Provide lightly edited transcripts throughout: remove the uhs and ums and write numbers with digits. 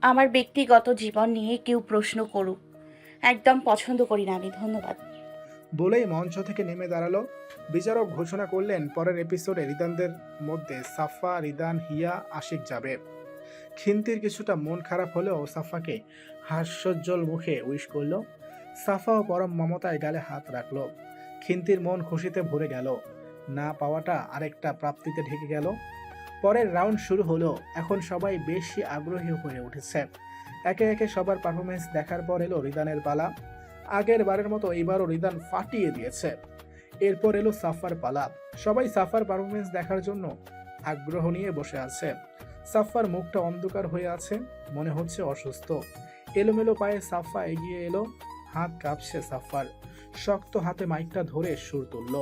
আমার ব্যক্তিগত জীবন নিয়ে কেউ প্রশ্ন করুক, একদম পছন্দ করি না আমি। ধন্যবাদ। বলেই মঞ্চ থেকে নেমে দাঁড়ালো। বিচারক ঘোষণা করলেন পরের এপিসোডে রিদানদের মধ্যে সাফা, রিদান, হিয়া, আশিক যাবে। খিন্তির কিছুটা মন খারাপ হলেও সাফাকে হাস্যোজ্জ্বল মুখে উইশ করলো। সাফাও পরম মমতায় গালে হাত রাখলো। খিন্তির মন খুশিতে ভরে গেল। না পাওয়াটা আরেকটা প্রাপ্তিতে ঢেকে গেল। পরের রাউন্ড শুরু হলো। এখন সবাই বেশি আগ্রহী হয়ে উঠেছে। একে একে সবার পারফরমেন্স দেখার পর এলো রিদানের পালা। আগের বারের মতো এইবারও রিদান ফাটিয়ে দিয়েছে। এরপর এলো সাফার পালা। সবাই সাফার পারফরমেন্স দেখার জন্য আগ্রহ নিয়ে বসে আছে। সাফার মুখটা অন্ধকার হয়ে আছে, মনে হচ্ছে অসুস্থ। এলোমেলো পায়ে সাফা এগিয়ে এলো। হাত কাঁপছে সাফার। শক্ত হাতে মাইকটা ধরে সুর তুলল।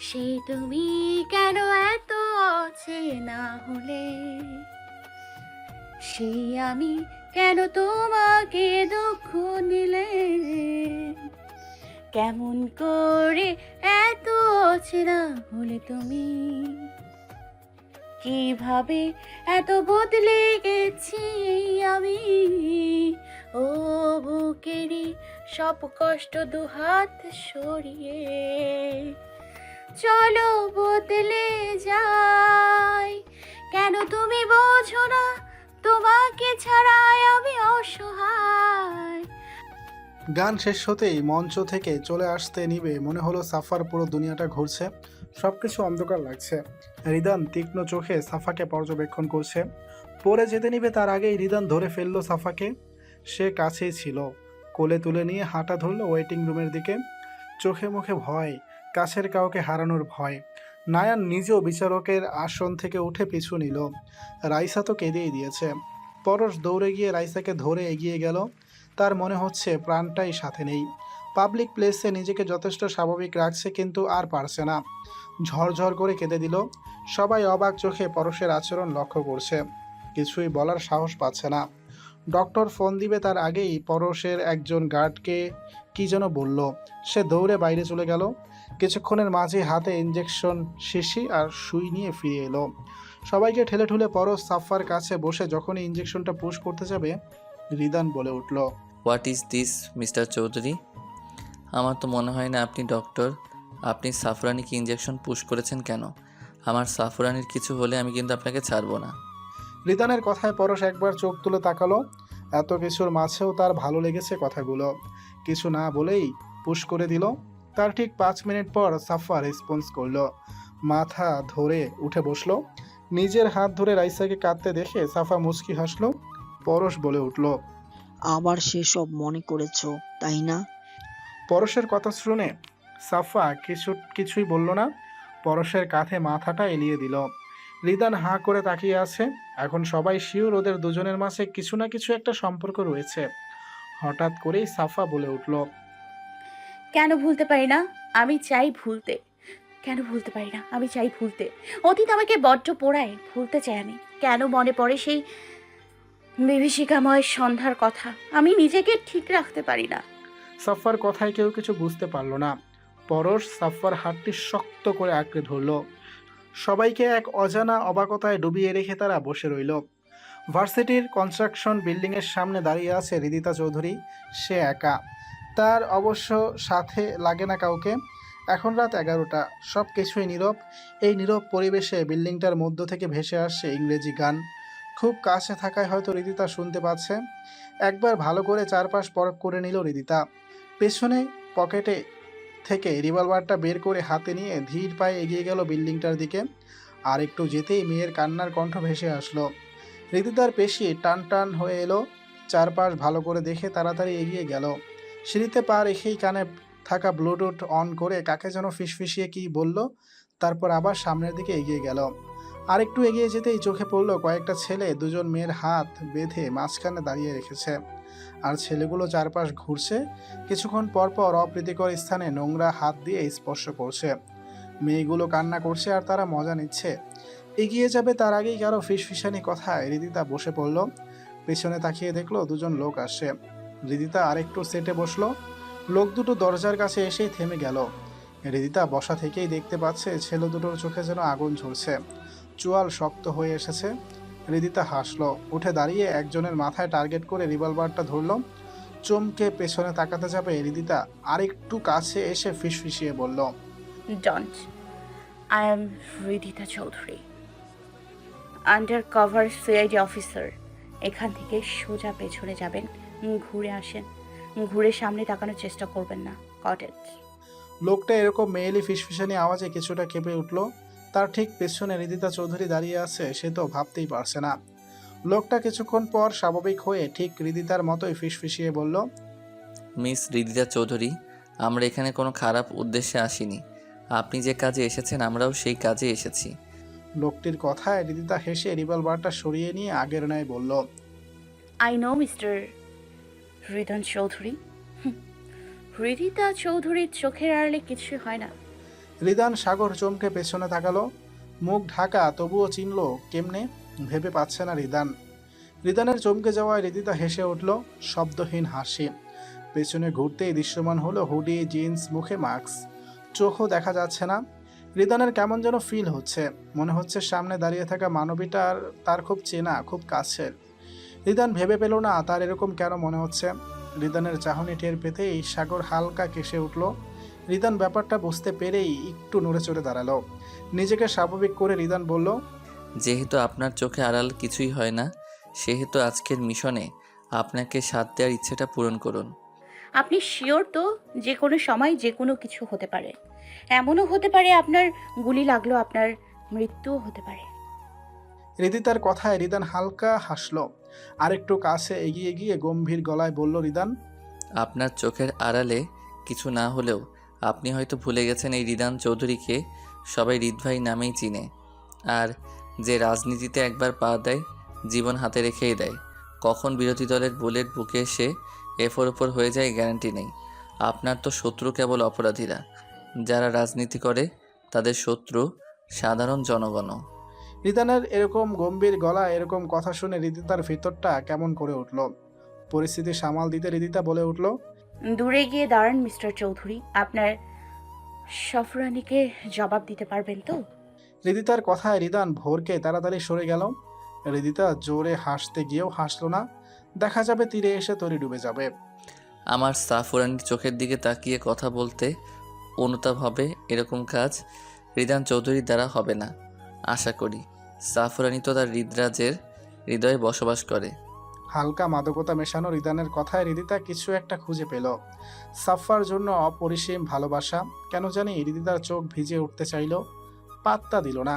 সে তুমি কেন এত অচেনা হলে, সেই আমি কেন তোমাকে দুঃখ নিলে, কেমন করে এত অচেনা হলে তুমি, কিভাবে এত বদলে গেছি আমি, ও বুকেরই সব কষ্ট দুহাত সরিয়ে চলো বদলে যাই, কেন তুমি বোঝো না তোমাকে ছাড়াই আমি অসহায়। গান শেষ হতেই মঞ্চ থেকে চলে আসতে নিবে মনে হলো সাফার পুরো দুনিয়াটা ঘুরছে। সবকিছু অন্ধকার লাগছে। রিদান তীক্ষ্ণ চোখে সাফাকে পর্যবেক্ষণ করছে। পরে যেতে নিবে তার আগেই রিদান ধরে ফেললো সাফাকে। সে কাছেই ছিল। কোলে তুলে নিয়ে হাঁটা ধরলো ওয়েটিং রুমের দিকে। চোখে মুখে ভয়, কাছের কাউকে হারানোর ভয়। নায়ান নিজেও বিচারকের আসন থেকে উঠে পিছু নিল। রাইসা তো কেঁদেই দিয়েছে। পরশ দৌড়ে গিয়ে রাইসাকে ধরে এগিয়ে গেল। তার মনে হচ্ছে প্রাণটাই সাথে নেই। পাবলিক প্লেসে নিজেকে যথেষ্ট স্বাভাবিক রাখছে, কিন্তু আর পারছে না। ঝরঝর করে কেঁদে দিল। সবাই অবাক চোখে পরশের আচরণ লক্ষ্য করছে। কিছুই বলার সাহস পাচ্ছে না। ডক্টর ফোন দিবে তার আগেই পরশের একজন গার্ডকে কি যেন বলল। সে দৌড়ে বাইরে চলে গেল। কিছুক্ষণের মাঝে হাতে ইঞ্জেকশন শিশি আর সুই নিয়ে ফিরে এলো। সবাইকে ঠেলে ঠুলে পরশ সাফার কাছে বসে যখনই ইঞ্জেকশনটা পুশ করতে যাবে, রিদান বলে উঠল, what is this mister Chowdhury? আমার তো মনে হয় না আপনি ডক্টর। আপনি সাফরানিকে ইঞ্জেকশন পুশ করেছেন কেন? আমার সাফরানির কিছু হলে আমি কিন্তু আপনাকে ছাড়বো না। রিদানের কথায় পরশ একবার চোখ তুলে তাকালো। এত কিছুর মাঝেও তার ভালো লেগেছে কথাগুলো। কিছু না বলেই পুশ করে দিল। তার ঠিক 5 মিনিট পর সাফা রেসপন্স করলো। মাথা ধরে উঠে বসলো। নিজের হাত ধরে রাইসাকে কাঁদতে দেখে সাফা মুচকি হাসলো। পরশ বলে উঠল, আবার সেসব মনে করেছো, তাই না? পরশের কথা শুনে সাফা কিছুই বলল না। পরশের কাঁধে মাথাটা এলিয়ে দিল। রিদান হাঁ করে তাকিয়ে আছে। এখন সবাই শিওর ওদের দুজনের মাঝে কিছু না কিছু একটা সম্পর্ক রয়েছে। হঠাৎ করেই সাফা বলে উঠল, কেন ভুলতে পারি না? আমি চাই ভুলতে। কেন ভুলতে পারি না? আমি চাই ভুলতে। অতীত আমাকে বড্ড পোড়ায়, ভুলতে চাই আমি। কেন মনে পড়ে সেই বিভীষিকাময় সন্ধ্যার কথা? আমি নিজেকে ঠিক রাখতে পারি না। সাফার কথায় কেউ কিছু বুঝতে পারল না। পরশ সাফার হাতটি শক্ত করে আঁকড়ে ধরল। সবাইকে এক অজানা অবাকতায় ডুবিয়ে রেখে তারা বসে রইল। ভার্সিটির কনস্ট্রাকশন বিল্ডিংয়ের সামনে দাঁড়িয়ে আছে রিদিতা চৌধুরী। সে একা। তার অবশ্য সাথে লাগে না কাউকে। এখন রাত 11টা। সব কিছুই নীরব। এই নীরব পরিবেশে বিল্ডিংটার মধ্য থেকে ভেসে আসছে ইংরেজি গান। খুব কাছে থাকায় হয়তো রিদিতা শুনতে পাচ্ছে। একবার ভালো করে চারপাশ পরখ করে নিল রিদিতা। পেছনে পকেটে থেকে রিভলভারটা বের করে হাতে নিয়ে ধীর পায়ে এগিয়ে গেল বিল্ডিংটার দিকে। আর একটু যেতেই মেয়ের কান্নার কণ্ঠ ভেসে আসলো। রিদিতার পেশি টান টান হয়ে এলো। চারপাশ ভালো করে দেখে তাড়াতাড়ি এগিয়ে গেল। সিঁড়িতে পা রেখেই কানে থাকা ব্লুটুথ অন করে কাকে যেন ফিসফিসিয়ে কি বলল। তারপর আবার সামনের দিকে এগিয়ে গেল। আরেকটু এগিয়ে যেতেই চোখে পড়লো কয়েকটা ছেলে দুজন মেয়ের হাত বেঁধে মাঝখানে দাঁড়িয়ে রেখেছে। আর ছেলেগুলো চারপাশ ঘুরছে। কিছুক্ষণ পর পর অপ্রীতিকর স্থানে নোংরা হাত দিয়ে স্পর্শ করছে। মেয়েগুলো কান্না করছে আর তারা মজা নিচ্ছে। এগিয়ে যাবে তার আগেই কারো ফিসফিসানি কথায় রিদিতা বসে পড়ল। পেছনে তাকিয়ে দেখলো দুজন লোক আসছে। রিদিতা আরেকটু সেটে বসলো। লোক দুটো দরজার কাছে এসেই থেমে গেল। রিদিতা বসা থেকেই দেখতে পাচ্ছে ছেলে দুটোর চোখে যেন আগুন ঝরছে। চোয়াল শক্ত হয়ে এসেছে। হৃদিতা হাসলো, উঠে দাঁড়িয়ে একজনের মাথায় টার্গেট করে রিভলভারটা ধরলো। চমকে পেছনে তাকাতে যাবে হৃদিতা আরেকটু কাছে এসে ফিসফিসিয়ে বলল, don't. I am Ridita Chowdhury, under cover CID officer. এখান থেকে সোজা পেছনে যাবেন, ঘুরে আসেন, ঘুরে সামনে তাকানোর চেষ্টা করবেন না। কটেজ। লোকটা এরকম মেয়েলি ফিসফিসানি আওয়াজে কিছুটা কেঁপে উঠল। তার ঠিক পেছনে হৃদিতা চৌধুরী দাঁড়িয়ে আছে, সে তো ভাবতেই পারছে না। লোকটা কিছুক্ষণ পর স্বাভাবিক হয়ে ঠিক হৃদিতার মতোই ফিসফিসিয়ে বলল, মিস রিদিতা চৌধুরী, আমরা এখানে কোনো খারাপ উদ্দেশ্যে আসিনি। আপনি যে কাজে এসেছেন আমরাও সেই কাজে এসেছি। লোকটির কথায় হৃদিতা হেসে রিভলভারটা সরিয়ে নিয়ে আগের ন্যায় বলল, আই নো মিস্টার হৃদন চৌধুরী। হৃদিতা চৌধুরীর চোখের আড়ালে কিছু হয় না। রিদান সাগর চমকে পেছনে তাকালো, মুখ ঢাকা তবুও চিনল কেমনে ভেবে পাচ্ছে না রিদান। রিদানের চমকে যাওয়ায় হৃদিতা হেসে উঠল, শব্দহীন হাসি। পেছনে ঘুরতেই দৃশ্যমান হলো হুডি, জিন্স, মুখে মাস্ক, চোখও দেখা যাচ্ছে না। রিদানের কেমন যেন ফিল হচ্ছে, মনে হচ্ছে সামনে দাঁড়িয়ে থাকা মানবীটা তার খুব চেনা, খুব কাছের। রিদান ভেবে পেল না তার এরকম কেন মনে হচ্ছে। রিদানের চাহনি টের পেতেই সাগর হালকা কেসে উঠল। রিদান ব্যাপারটা বুঝতে পেরেই একটু নড়ে চড়ে দাঁড়ালো। নিজেকে স্বাভাবিক করে রিদান বলল, যেহেতু আপনার চোখে আড়াল কিছুই হয় না, সেহেতু আজকের মিশনে আপনাকে সাথ দেওয়ার ইচ্ছেটা পূরণ করুন। আপনি শিওর তো যে কোনো সময় যে কোনো কিছু হতে পারে? এমনও হতে পারে আপনার গুলি লাগলো, আপনার মৃত্যুও হতে পারে। হৃদিতার কথায় রিদান হালকা হাসলো। আরেকটু কাছে এগিয়ে গিয়ে গম্ভীর গলায় বলল রিদান, আপনার চোখের আড়ালে কিছু না হলেও আপনি হয়তো ভুলে গেছেন এই রিদান চৌধুরীকে সবাই হৃদভাই নামেই চিনে। আর যে রাজনীতিতে একবার পা দেয় জীবন হাতে রেখেই দেয়। কখন বিরোধী দলের বুলেট বুকে এসে এফোর ওপর হয়ে যায় গ্যারান্টি নেই। আপনার তো শত্রু কেবল অপরাধীরা, যারা রাজনীতি করে তাদের শত্রু সাধারণ জনগণও। রিদানের এরকম গম্ভীর গলা, এরকম কথা শুনে হৃদিতার ভিতরটা কেমন করে উঠল। পরিস্থিতি সামাল দিতে হৃদিতা বলে উঠল, দূরে গিয়ে দাঁড়ান মিস্টার চৌধুরী, আপনার সফরানিকে জবাব দিতে পারবেন তো? হৃদিতার কথায় রিদান ভোরকে তাড়াতাড়ি সরে গেল। হৃদিতা জোরে হাসতে গিয়েও হাসলো না, দেখা যাবে তীরে এসে তরি ডুবে যাবে। আমার সাফরানির চোখের দিকে তাকিয়ে কথা বলতে অনুতাপ হবে, এরকম কাজ রিদান চৌধুরীর দ্বারা হবে না আশা করি। সাফরানি তো তার হৃদরাজের হৃদয়ে বসবাস করে। হালকা মাদকতা মেশানো রিদানের কথায় হৃদিতা কিছু একটা খুঁজে পেল। সাফার জন্য অপরিসীম ভালোবাসা। কেন জানি হৃদিতার চোখ ভিজে উঠতে চাইল, পাত্তা দিল না।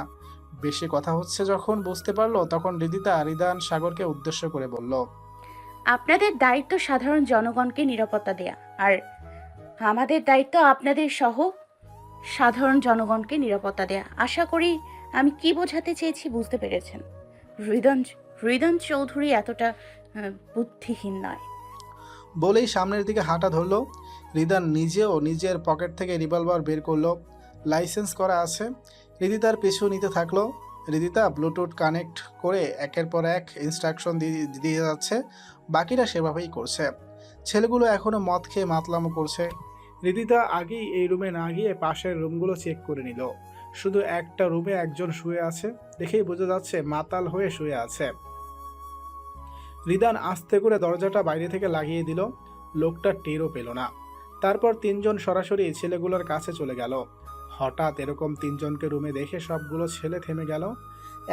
বেশি কথা হচ্ছে যখন বুঝতে পারলো, তখন হৃদিতা রিদান সাগরকে উদ্দেশ্য করে বলল, আপনাদের দায়িত্ব সাধারণ জনগণকে নিরাপত্তা দেয়া, আর আমাদের দায়িত্ব আপনাদের সহ সাধারণ জনগণকে নিরাপত্তা দেয়া। আশা করি আমি কি বোঝাতে চেয়েছি বুঝতে পেরেছেন। হৃদন হৃদন চৌধুরী এতটা বুদ্ধিহীন নয়। বলেই সামনের দিকে হাঁটা ধরলো। রিদান নিজেও নিজের পকেট থেকে রিভলভার বের করলো। লাইসেন্স করা আছে। হৃদিতার পিছু নিতে থাকলো। হৃদিতা ব্লুটুথ কানেক্ট করে একের পর এক ইনস্ট্রাকশন দিয়ে যাচ্ছে, বাকিরা সেভাবেই করছে। ছেলেগুলো এখনো মদ খেয়ে মাতলামো করছে। হৃদিতা আগেই এই রুমে না গিয়ে পাশের রুমগুলো চেক করে নিল। শুধু একটা রুমে একজন শুয়ে আছে, দেখেই বোঝা যাচ্ছে মাতাল হয়ে শুয়ে আছে। রিদান আস্তে করে দরজাটা বাইরে থেকে লাগিয়ে দিল। লোকটা টেরও পেল না। তারপর তিনজন সরাসরি ছেলেগুলোর কাছে চলে গেল। হঠাৎ এরকম তিনজনকে রুমে দেখে সবগুলো ছেলে থেমে গেল।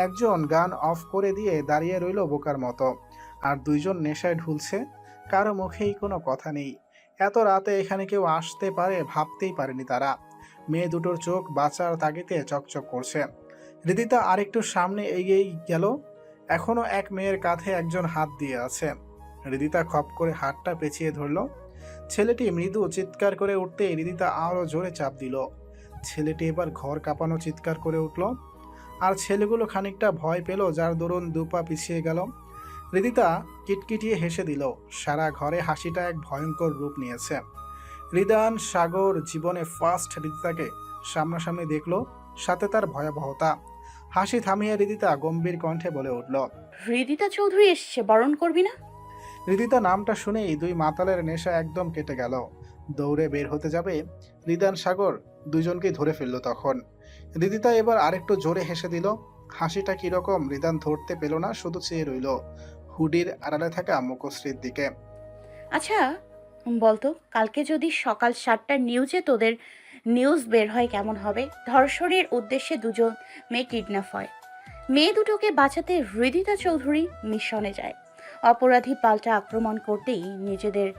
একজন গান অফ করে দিয়ে দাঁড়িয়ে রইল বোকার মতো, আর দুইজন নেশায় ঢুলছে। কারো মুখেই কোনো কথা নেই। এত রাতে এখানে কেউ আসতে পারে ভাবতেই পারেনি তারা। মেয়ে দুটোর চোখ বাঁচার তাগিদে চকচক করছে। হৃদিতা আরেকটু সামনে এগিয়ে গেল। এখনো এক মেয়ের কাঁধে একজন হাত দিয়ে আছে। হৃদিতা খপ করে হাতটা পেঁচিয়ে ধরল। ছেলেটি মৃদু চিৎকার করে উঠতে হৃদিতা আরো জোরে চাপ দিল। ছেলেটি এবার ঘর কাঁপানো চিৎকার করে উঠল। আর ছেলেগুলো খানিকটা ভয় পেল, যার দরুন দুপা পিছিয়ে গেল। হৃদিতা কিটকিটিয়ে হেসে দিল। সারা ঘরে হাসিটা এক ভয়ঙ্কর রূপ নিয়েছে। রিদান সাগর জীবনে ফার্স্ট হৃদিতাকে সামনাসামনি দেখল, সাথে তার ভয়াবহতা। হাসি থামিয়ে হৃদিতা গম্ভীর কণ্ঠে বলে উঠল, হৃদিতা চৌধুরী এসছে, বরণ করবি না? হৃদিতা নামটা শুনেই দুই মাতালের নেশা একদম কেটে গেল। দৌড়ে বের হতে যাবে, রিদান সাগর দুইজনকেই ধরে ফেলল। তখন হৃদিতা এবার আরেকটু জোরে হেসে দিল। হাসিটা কিরকম রিদান ধরতে পেল না, শুধু চেয়ে রইল হুডির আড়ালে থাকা মুখশ্রীর দিকে। আচ্ছা বলতো, কালকে যদি সকাল 7টার নিউজে তোদের নিউজ বের হয় কেমন হবে? ধর্ষণের উদ্দেশ্যে দুজন মেয়ে কিডন্যাপ হয়। মেয়ে দুটোকে বাঁচাতে হৃদিতা চৌধুরী মিশনে যায়। অপরাধী পাল্টা আক্রমণ করতেই নিজেদের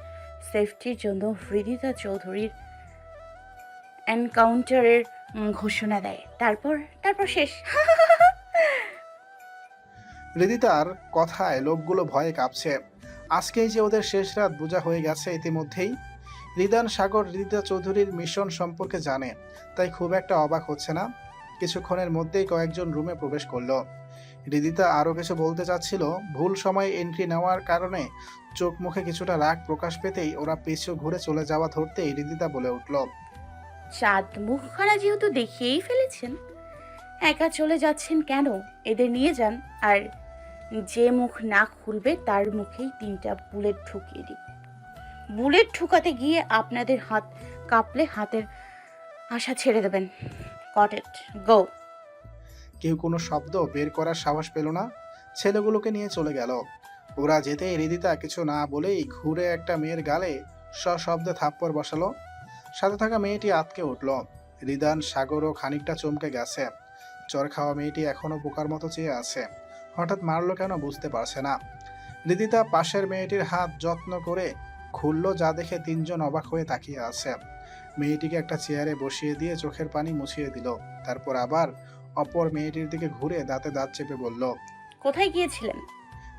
সেফটির জন্য হৃদিতা চৌধুরীর এনকাউন্টারের ঘোষণা দেয়। তারপর তারপর শেষ। হৃদিতার কথায় লোকগুলো ভয়ে কাঁপছে। আজকেই যে ওদের শেষ রাত বোঝা হয়ে গেছে ইতিমধ্যেই। রিদান সাগর হৃদিতা চৌধুরীর মিশন সম্পর্কে জানে, তাই খুব একটা অবাক হচ্ছে না। কিছুক্ষণের মধ্যেই কয়েকজন রুমে প্রবেশ করলো। হৃদিতা আরও কিছু বলতে চাচ্ছিল, ভুল সময়ে এন্ট্রি নেওয়ার কারণে চোখ মুখে কিছুটা রাগ প্রকাশ পেতেই ওরা পিছু ঘুরে চলে যাওয়া ধরতেই হৃদিতা বলে উঠল, চাঁদ মুখখানা যেহেতু দেখিয়েই ফেলেছেন, একা চলে যাচ্ছেন কেন? এদের নিয়ে যান, আর যে মুখ না খুলবে তার মুখেই 3টা বুলেট ঢুকিয়ে দিই। বুলেট ঢুকাতে গিয়ে আপনাদের হাত কাঁপলে হাতের আশা ছেড়ে দেবেন। গট ইট, গো। কেউ কোনো শব্দ বের করার সাহস পেল না। ছেলেগুলোকে নিয়ে চলে গেল। ওরা যেতেই হৃদিতা কিছু না বলেই ঘুরে একটা মেয়ের গালে সশব্দে থাপ্পড় বসালো। সাথে থাকা মেয়েটি আঁতকে উঠল। রিদান সাগরও খানিকটা চমকে গেছে। চর খাওয়া মেয়েটি এখনো বোকার মতো চেয়ে আছে। হঠাৎ মারলো কেন বুঝতে পারছে না। হৃদিতা পাশের মেয়েটির হাত যত্ন করে খুললো, যা দেখে 3জন অবাক হয়ে তাকিয়ে আছে। মেয়েটিকে একটা চেয়ারে বসিয়ে দিয়ে চোখের পানি মুছিয়ে দিল। তারপর আবার অপর মেয়েটির দিকে ঘুরে দাঁতে দাঁত চেপে বলল, কোথায় গিয়েছিলেন?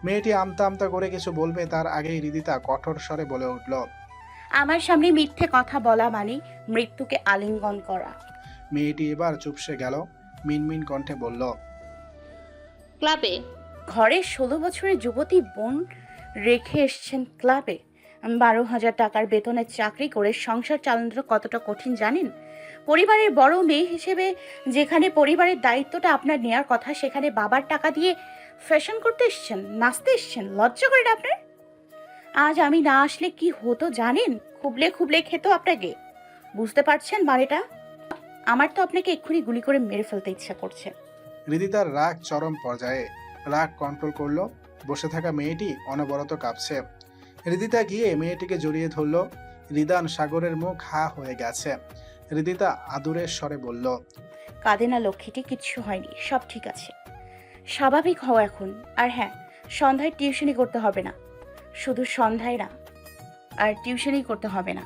মেয়েটি আমতা আমতা করে কিছু বলবে তার আগেই হৃদিতা কঠোর স্বরে বলে উঠল, আমার সামনে মিথ্যে কথা বলা মানে মৃত্যুকে আলিঙ্গন করা। মেয়েটি এবার চুপসে গেল। মিনমিন কণ্ঠে বলল, ক্লাবে। ঘরে 16 বছরের যুবতী বোন রেখে এসছেন ক্লাবে। 12,000 টাকার বেতনের চাকরি করে সংসার চালানো কতটা কঠিন জানেন? পরিবারের বড় মেয়ে হিসেবে যেখানে পরিবারের দায়িত্বটা আপনার নেওয়ার কথা, সেখানে বাবার টাকা দিয়ে ফ্যাশন করতে এসছেন, নাচতে এসছেন। লজ্জা করে না আপনার? আজ আমি না আসলে কি হতো জানেন? খুবলে খুবলে খেতো আপনাকে। বুঝতে পারছেন মানেটা? আমার তো আপনাকে এক্ষুনি গুলি করে মেরে ফেলতে ইচ্ছা করছে। হৃদিতার রাগ চরম পর্যায়ে। রাগ কন্ট্রোল করলো। বসে থাকা মেয়েটি অনবরত কাঁপছে। হৃদিতা গিয়ে মেয়েটিকে জড়িয়ে ধরল। রিদান সাগরের মুখ হা হয়ে গেছে। হৃদিতা আদুরের স্বরে বলল, কাঁদে না লক্ষ্মীটি, কিচ্ছু হয়নি, সব ঠিক আছে। স্বাভাবিক হও এখন। আর হ্যাঁ, সন্ধ্যায় টিউশনি করতে হবে না। শুধু সন্ধ্যায় না, আর টিউশনি করতে হবে না।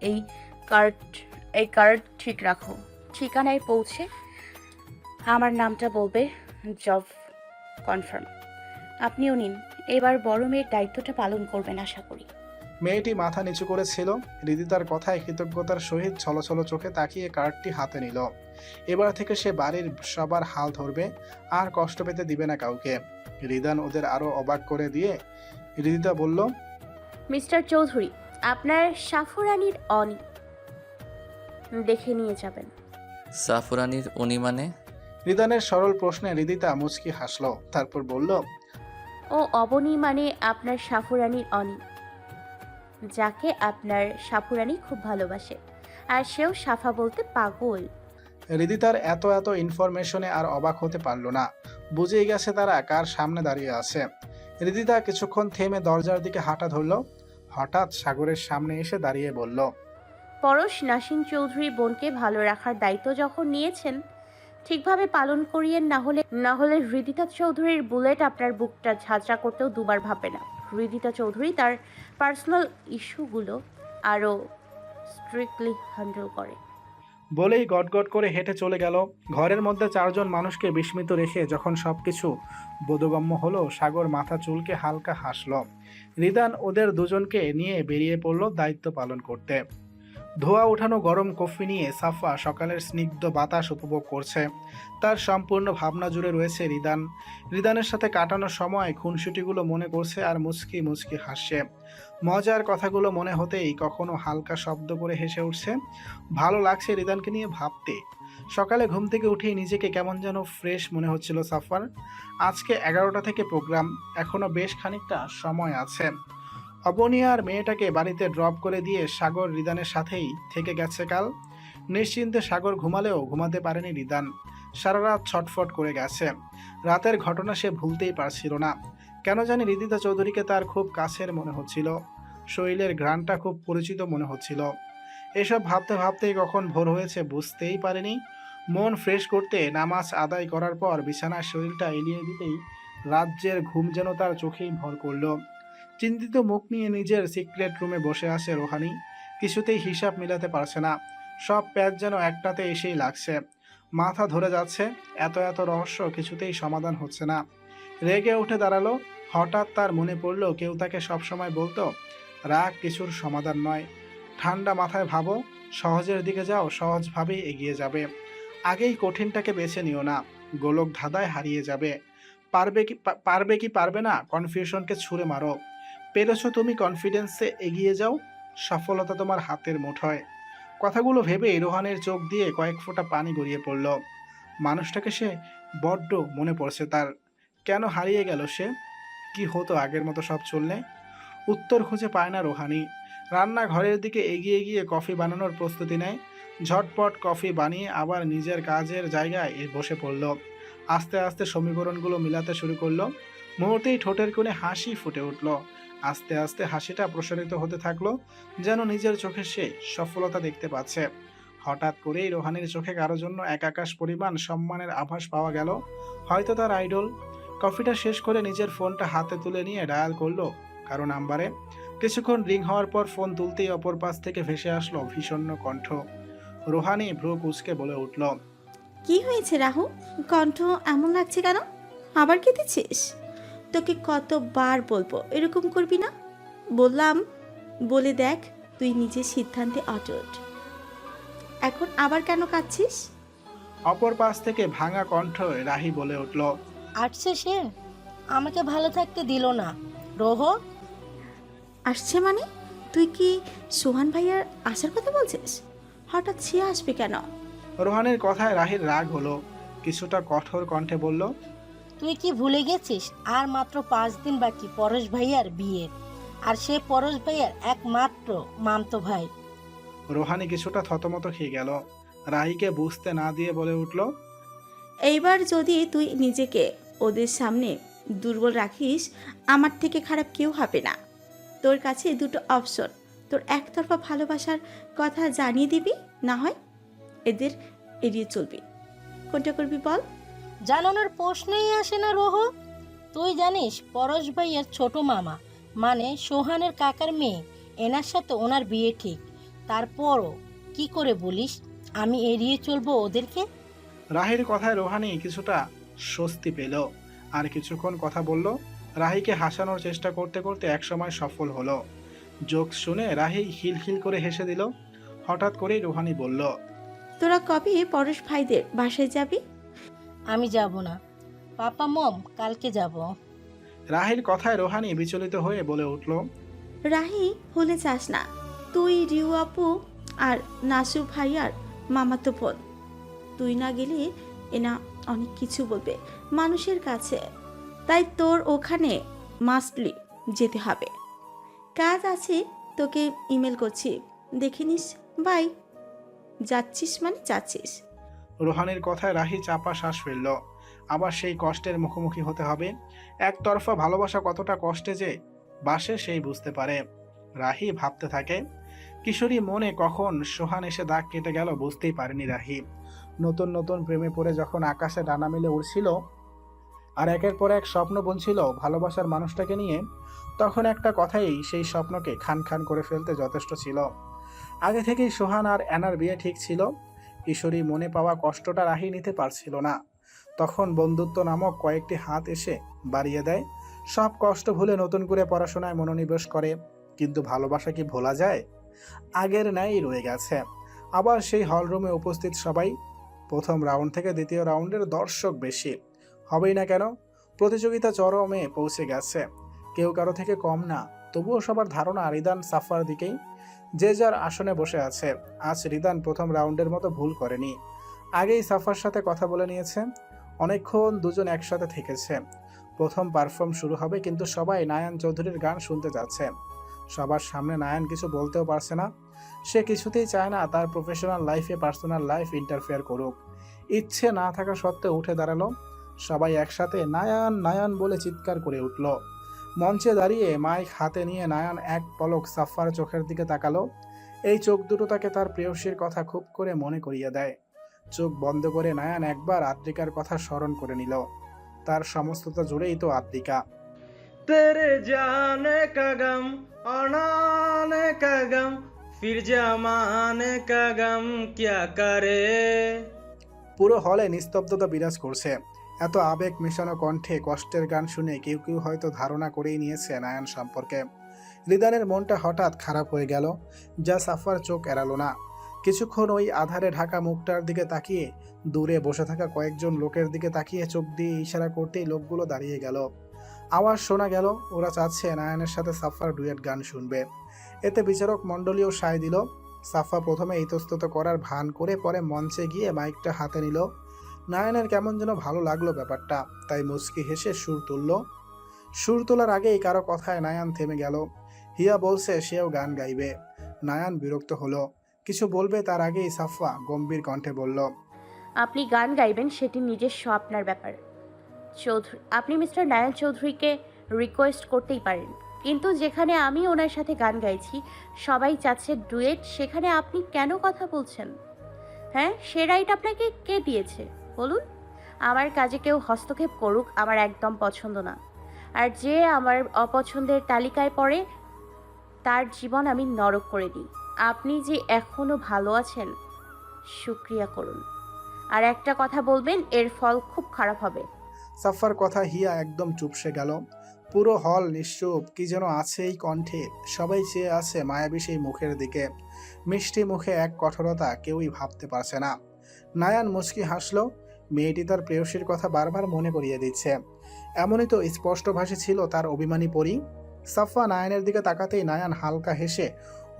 এই কার্ড এই কার্ড ঠিক রাখো। ঠিকানায় পৌঁছে আমার নামটা বলবে। Job confirm. আপনিও নিন। এবার বড় মেয়ের দায়িত্বটা পালন করবেন আশা করি। মেয়েটি মাথা নিচু করেছিল। হৃদিতার কথায় কৃতজ্ঞতার সহিত ছলছল চোখে তাকিয়ে কার্ডটি হাতে নিল। এবার থেকে সে বাড়ির সবার হাল ধরবে, আর কষ্ট পেতে দিবে না কাউকে। রিদান ওদের আরো অবাক করে দিয়ে হৃদিতা বলল, মিস্টার চৌধুরী, আপনার সাফুরানির অনি দেখে নিয়ে যাবেন। সাফুরানির উনি মানে? রিদানের সরল প্রশ্নে হৃদিতা মুচকি হাসলো। তারপর বলল, ও অবনী মানে আপনার সাফুরানির অনি, যাকে আপনার সাফুরানি খুব ভালোবাসে, আর সেও সাফা বলতে পাগল। হৃদিতার এত এত ইনফরমেশনে আর অবাক হতে পারল না। বুঝেই গেছে তারা কার সামনে দাঁড়িয়ে আছে। হৃদিতা কিছুক্ষণ থেমে দরজার দিকে হাঁটা ধরল। হঠাৎ সাগরের সামনে এসে দাঁড়িয়ে বলল, পরশ নাসিন চৌধুরী বোনকে ভালো রাখার দায়িত্ব যখন নিয়েছেন, ঠিকভাবে পালন করিয়েন, না হলে হৃদিতা চৌধুরীর বুলেট আপনার বুকটা ঝাঁঝরা করতেও দুবার ভাববে না। হৃদিতা চৌধুরী তার পার্সোনাল ইস্যুগুলো আরও স্ট্রিক্টলি হ্যান্ডেল করে। বলেই গটগট করে হেঁটে চলে গেল। ঘরের মধ্যে 4জন মানুষকে বিস্মিত রেখে যখন সবকিছু বোধগম্য হলো, সাগর মাথা চুলকে হালকা হাসল। রিদান ওদের দুজনকে নিয়ে বেরিয়ে পড়ল দায়িত্ব পালন করতে। ধোয়া ওঠানো গরম কফি নিয়ে সাফা সকালের স্নিগ্ধ বাতাস উপভোগ করছে। তার সম্পূর্ণ ভাবনা জুড়ে রয়েছে রিদান। রিদানের সাথে কাটানোর সময় খুনসুটিগুলো মনে করছে আর মুচকি মুচকি হাসছে। মজার কথাগুলো মনে হতেই কখনো হালকা শব্দ করে হেসে উঠছে। ভালো লাগছে রিদানকে নিয়ে ভাবতে। সকালে ঘুম থেকে উঠেই নিজেকে কেমন যেন ফ্রেশ মনে হচ্ছিল সাফার। আজকে 11টা থেকে প্রোগ্রাম, এখনো বেশ খানিকটা সময় আছে। অবনী আর মেয়েটাকে বাড়িতে ড্রপ করে দিয়ে সাগর রিদানের সাথেই থেকে গেছে কাল। নিশ্চিন্তে সাগর ঘুমালেও ঘুমাতে পারেনি রিদান। সারা রাত ছটফট করে গেছে। রাতের ঘটনা সে ভুলতেই পারছিল না। কেন জানি রিদিতা চৌধুরীকে তার খুব কাছের মনে হচ্ছিল। শরীরের ঘ্রাণটা খুব পরিচিত মনে হচ্ছিল। এসব ভাবতে ভাবতেই কখন ভোর হয়েছে বুঝতেই পারেনি। মন ফ্রেশ করতে নামাজ আদায় করার পর বিছানার শরীরটা এলিয়ে দিতেই রাজ্যের ঘুম যেন তার চোখেই ভর করল। চিন্তিত মুখ নিয়ে নিজের সিক্রেট রুমে বসে আছে রোহানি। কিছুতেই হিসাব মিলাতে পারছে না। সব প্যাচ যেন একটাতে এসেই লাগছে। মাথা ধরে যাচ্ছে। এত এত রহস্য কিছুতেই সমাধান হচ্ছে না। রেগে উঠে দাঁড়ালো। হঠাৎ তার মনে পড়ল কেউ তাকে সবসময় বলতো, রাগ কিছুর সমাধান নয়, ঠান্ডা মাথায় ভাবো, সহজের দিকে যাও, সহজভাবেই এগিয়ে যাবে। আগেই কঠিনটাকে বেছে নিও না, গোলক ধাঁধায় হারিয়ে যাবে। পারবে কি পারবে না কনফিউশনকে ছুঁড়ে মারো। পেরেছো তুমি, কনফিডেন্সে এগিয়ে যাও, সফলতা তোমার হাতের মুঠোয়। কথাগুলো ভেবে রোহানের চোখ দিয়ে কয়েক ফোঁটা পানি গড়িয়ে পড়ল। মানুষটাকে সে বড্ড মনে পড়ছে তার। কেন হারিয়ে গেল সে? কি হতো আগের মতো সব চললে? উত্তর খুঁজে পায় না রোহানি। রান্নাঘরের দিকে এগিয়ে গিয়ে কফি বানানোর প্রস্তুতি নেয়। ঝটপট কফি বানিয়ে আবার নিজের কাজের জায়গায় বসে পড়ল। আস্তে আস্তে সমীকরণগুলো মিলাতে শুরু করলো। মুহূর্তেই ঠোঁটের কোণে হাসি ফুটে উঠল। আস্তে আস্তে হাসিটা প্রসারিত হতে থাকলো, যেন নিজের চোখে সে সফলতা দেখতে পাচ্ছে। হঠাৎ করেই রোহানির চোখে কারো জন্য এক আকাশ পরিমাণ সম্মানের আভাস পাওয়া গেল। হয়তো তার আইডল। কফিটা শেষ করে নিজের ফোনটা হাতে তুলে নিয়ে ডায়াল করলো কারো নাম্বারে। কিছুক্ষণ রিং হওয়ার পর ফোন তুলতেই অপর পাশ থেকে ভেসে আসলো ভীষণ কণ্ঠ। রোহানি ভ্রু কুঁচকে বলে উঠল, কি হয়েছে রাহু? কণ্ঠ এমন লাগছে কেন? আবার কেঁদেছিস? তোকে কতবার বলবো এরকম করবি না? বললাম, বলে দেখ তুই নিজের সিদ্ধান্তে অটুট। এখন আবার কেন কাঁদছিস? অপর পাশ থেকে ভাঙা কণ্ঠ রাহি বলে উঠল, আসছে সে, আমাকে ভালো থাকতে দিল না। রোহ, আসছে মানে? তুই কি সোহান ভাইয়ার আসার কথা বলছিস? হঠাৎ সে আসবে কেন? রোহানের কথায় রাহির রাগ হলো। কিছুটা কঠোর কণ্ঠে বলল, তুই কি ভুলে গেছিস আর মাত্র 5 দিন বাকি পরশ ভাইয়ার বিয়ের, আর সে পরশ ভাইয়ার একমাত্র মামতো ভাই। রোহানি কিছুটা থতমত খেয়ে গেল। রাহিকে বুঝতে না দিয়ে বলে উঠল, এইবার যদি তুই নিজেকে ওদের সামনে দুর্বল রাখিস, আমার থেকে খারাপ কেউ হবে না। তোর কাছে দুটো অপশন, তোর একতরফা ভালোবাসার কথা জানিয়ে দিবি, না হয় এদের এড়িয়ে চলবি। কোনটা করবি বল? জানানোর প্রশ্নই আসে না রোহ। তুই জানিস পরশ ভাইয়ার ছোট মামা মানে সোহানের কাকার মেয়ে, এনার সাথে ওনার বিয়ে ঠিক। তারপরও কি করে বলিস আমি এড়িয়ে চলবো ওদেরকে? রাহির কথায় রোহানি কিছুটা স্বস্তি পেল। আর কিছুক্ষণ কথা বলল। রাহিকে হাসানোর চেষ্টা করতে করতে একসময় সফল হলো। জোকস শুনে রাহি খিলখিল করে হেসে দিল। হঠাৎ করেই রোহানি বলল, তোরা কবে পরশ ভাইদের বাসায় যাবি? আমি যাব না, পাপা মম কালকে যাব। রাহির কথায় রোহানি বিচলিত হয়ে বলে উঠল, রাহি ভুলে যাস না, তুই রিউ আপু আর নাসু ভাইয়ার মামাতো বোন। তুই না গেলে এনা অনেক কিছু বলবে মানুষের কাছে, তাই তোর ওখানে মাস্টলি যেতে হবে। কাজ আছে, তোকে ইমেল করছি, দেখে নিস। বাই। যাচ্ছিস মানে যাচ্ছিস। রোহানির কথায় রাহি চাপা শ্বাস ফেলল। আবার সেই কষ্টের মুখোমুখি হতে হবে। একতরফা ভালোবাসা কতটা কষ্টে যে বাসে সেই বুঝতে পারে। রাহি ভাবতে থাকে। কিশোরী মনে কখন সোহান এসে দাগ কেটে গেল বুঝতেই পারেনি রাহি। নতুন নতুন প্রেমে পড়ে যখন আকাশে ডানা মেলে উড়ছিল আর একের পর এক স্বপ্ন বুনছিল ভালোবাসার মানুষটাকে নিয়ে, তখন একটা কথাই সেই স্বপ্নকে খান খান করে ফেলতে যথেষ্ট ছিল। আগে থেকেই সোহান আর অ্যানার বিয়ে ঠিক ছিল। কিশোরী মনে পাওয়া কষ্টটা রাহি নিতে পারছিল না। তখন বন্ধুত্ব নামক কয়েকটি হাত এসে বাড়িয়ে দেয়। সব কষ্ট ভুলে নতুন করে পড়াশোনায় মনোনিবেশ করে। কিন্তু ভালোবাসা কি ভোলা যায়? আগের ন্যায়ই রয়ে গেছে। আবার সেই হলরুমে উপস্থিত সবাই। প্রথম রাউন্ড থেকে দ্বিতীয় রাউন্ডের দর্শক বেশি। হবেই না কেন? প্রতিযোগিতা চরমে পৌঁছে গেছে। কেউ কারো থেকে কম না। তবুও সবার ধারণা রিদান সাফার দিকেই। যে যার আসনে বসে আছে। আজ রিদান প্রথম রাউন্ডের মতো ভুল করেনি। আগেই সাফার সাথে কথা বলে নিয়েছে। অনেকক্ষণ দুজন একসাথে থেকেছে। প্রথম পারফর্ম শুরু হবে, কিন্তু সবাই নায়ান চৌধুরীর গান শুনতে যাচ্ছে। সবার সামনে নায়ান কিছু বলতেও পারছে না। সে কিছুতেই চায় না তার প্রফেশনাল লাইফে পার্সোনাল লাইফ ইন্টারফেয়ার করুক। ইচ্ছে না থাকা সত্ত্বেও উঠে দাঁড়ালো। সবাই একসাথে নায়ান নায়ান বলে চিৎকার করে উঠল। মঞ্চে দাঁড়িয়ে মাইক হাতে নিয়ে নায়ান এক পলক সাফার চোখের দিকে তাকালো। এই চোখ দুটো তাকে তার প্রেয়সীর কথা খুব করে মনে করিয়ে দেয়। চোখ বন্ধ করে নায়ান একবার আদ্রিকার কথা স্মরণ করে নিল। তার সমস্ততা জুড়েই তো আদ্রিকা। तेरे जाने का गम और आने का गम फिर जमाने का गम क्या करे। পুরো হলে নিস্তব্ধতা বিরাজ করছে। এত আবেগ মেশানো কণ্ঠে কষ্টের গান শুনে কেউ কেউ হয়তো ধারণা করেই নিয়েছে নায়ান সম্পর্কে। রিদানের মনটা হঠাৎ খারাপ হয়ে গেল, যা সাফার চোখ এড়ালো না। কিছুক্ষণ ওই আধারে ঢাকা মুখটার দিকে তাকিয়ে দূরে বসে থাকা কয়েকজন লোকের দিকে তাকিয়ে চোখ দিয়ে ইশারা করতেই লোকগুলো দাঁড়িয়ে গেল। আওয়াজ শোনা গেল, ওরা চাচ্ছে নায়ানের সাথে সাফার ডুয়েট গান শুনবে। এতে বিচারক মণ্ডলীও সায় দিল। সাফা প্রথমে ইতস্তত করার ভান করে পরে মঞ্চে গিয়ে মাইকটা হাতে নিল। নায়ানের কেমন যেন ভালো লাগলো ব্যাপারটা, তাই মুচকি হেসে সুর তুলল। সুর তোলার আগেই কারো কথায় নায়ান থেমে গেল। হিয়া বলছে সেও গান গাইবে। নায়ান বিরক্ত হলো, কিছু বলবে তার আগেই সাফা গম্ভীর কণ্ঠে বলল, আপনি গান গাইবেন সেটি নিজস্ব আপনার ব্যাপার। চৌধুরী, আপনি মিস্টার নায়ান চৌধুরীকে রিকোয়েস্ট করতেই পারেন, কিন্তু যেখানে আমি ওনার সাথে গান গাইছি, সবাই চাচ্ছে ডুয়েট, সেখানে আপনি কেন কথা বলছেন? হ্যাঁ, সে রাইট আপনাকে কে দিয়েছে বলুন? আমার কাজে কেউ হস্তক্ষেপ করুক আমার একদম পছন্দ না। আর যে আমার অপছন্দের তালিকায় পড়ে তার জীবন আমি নরক করে দিই। আপনি যে এখনো ভালো আছেন, শুক্রিয়া করুন। আর একটা কথা বলবেন, এর ফল খুব খারাপ হবে। সাফার কথা হিয়া একদম চুপসে গেল। পুরো হল নিশ্চুপ, কি যেন আছে এই কণ্ঠে। সবাই চেয়ে আছে মায়াবী সেই মুখের দিকে। মিষ্টি মুখে এক কঠোরতা কেউই ভাবতে পারছে না। নায়ান মুচকি হাসলো। মেয়েটি তার প্রেয়সীর কথা বারবার মনে করিয়ে দিচ্ছে। এমনই তো স্পষ্টভাষী ছিল তার অভিমানী পরী। সাফা নায়ানের দিকে তাকাতেই নায়ান হালকা হেসে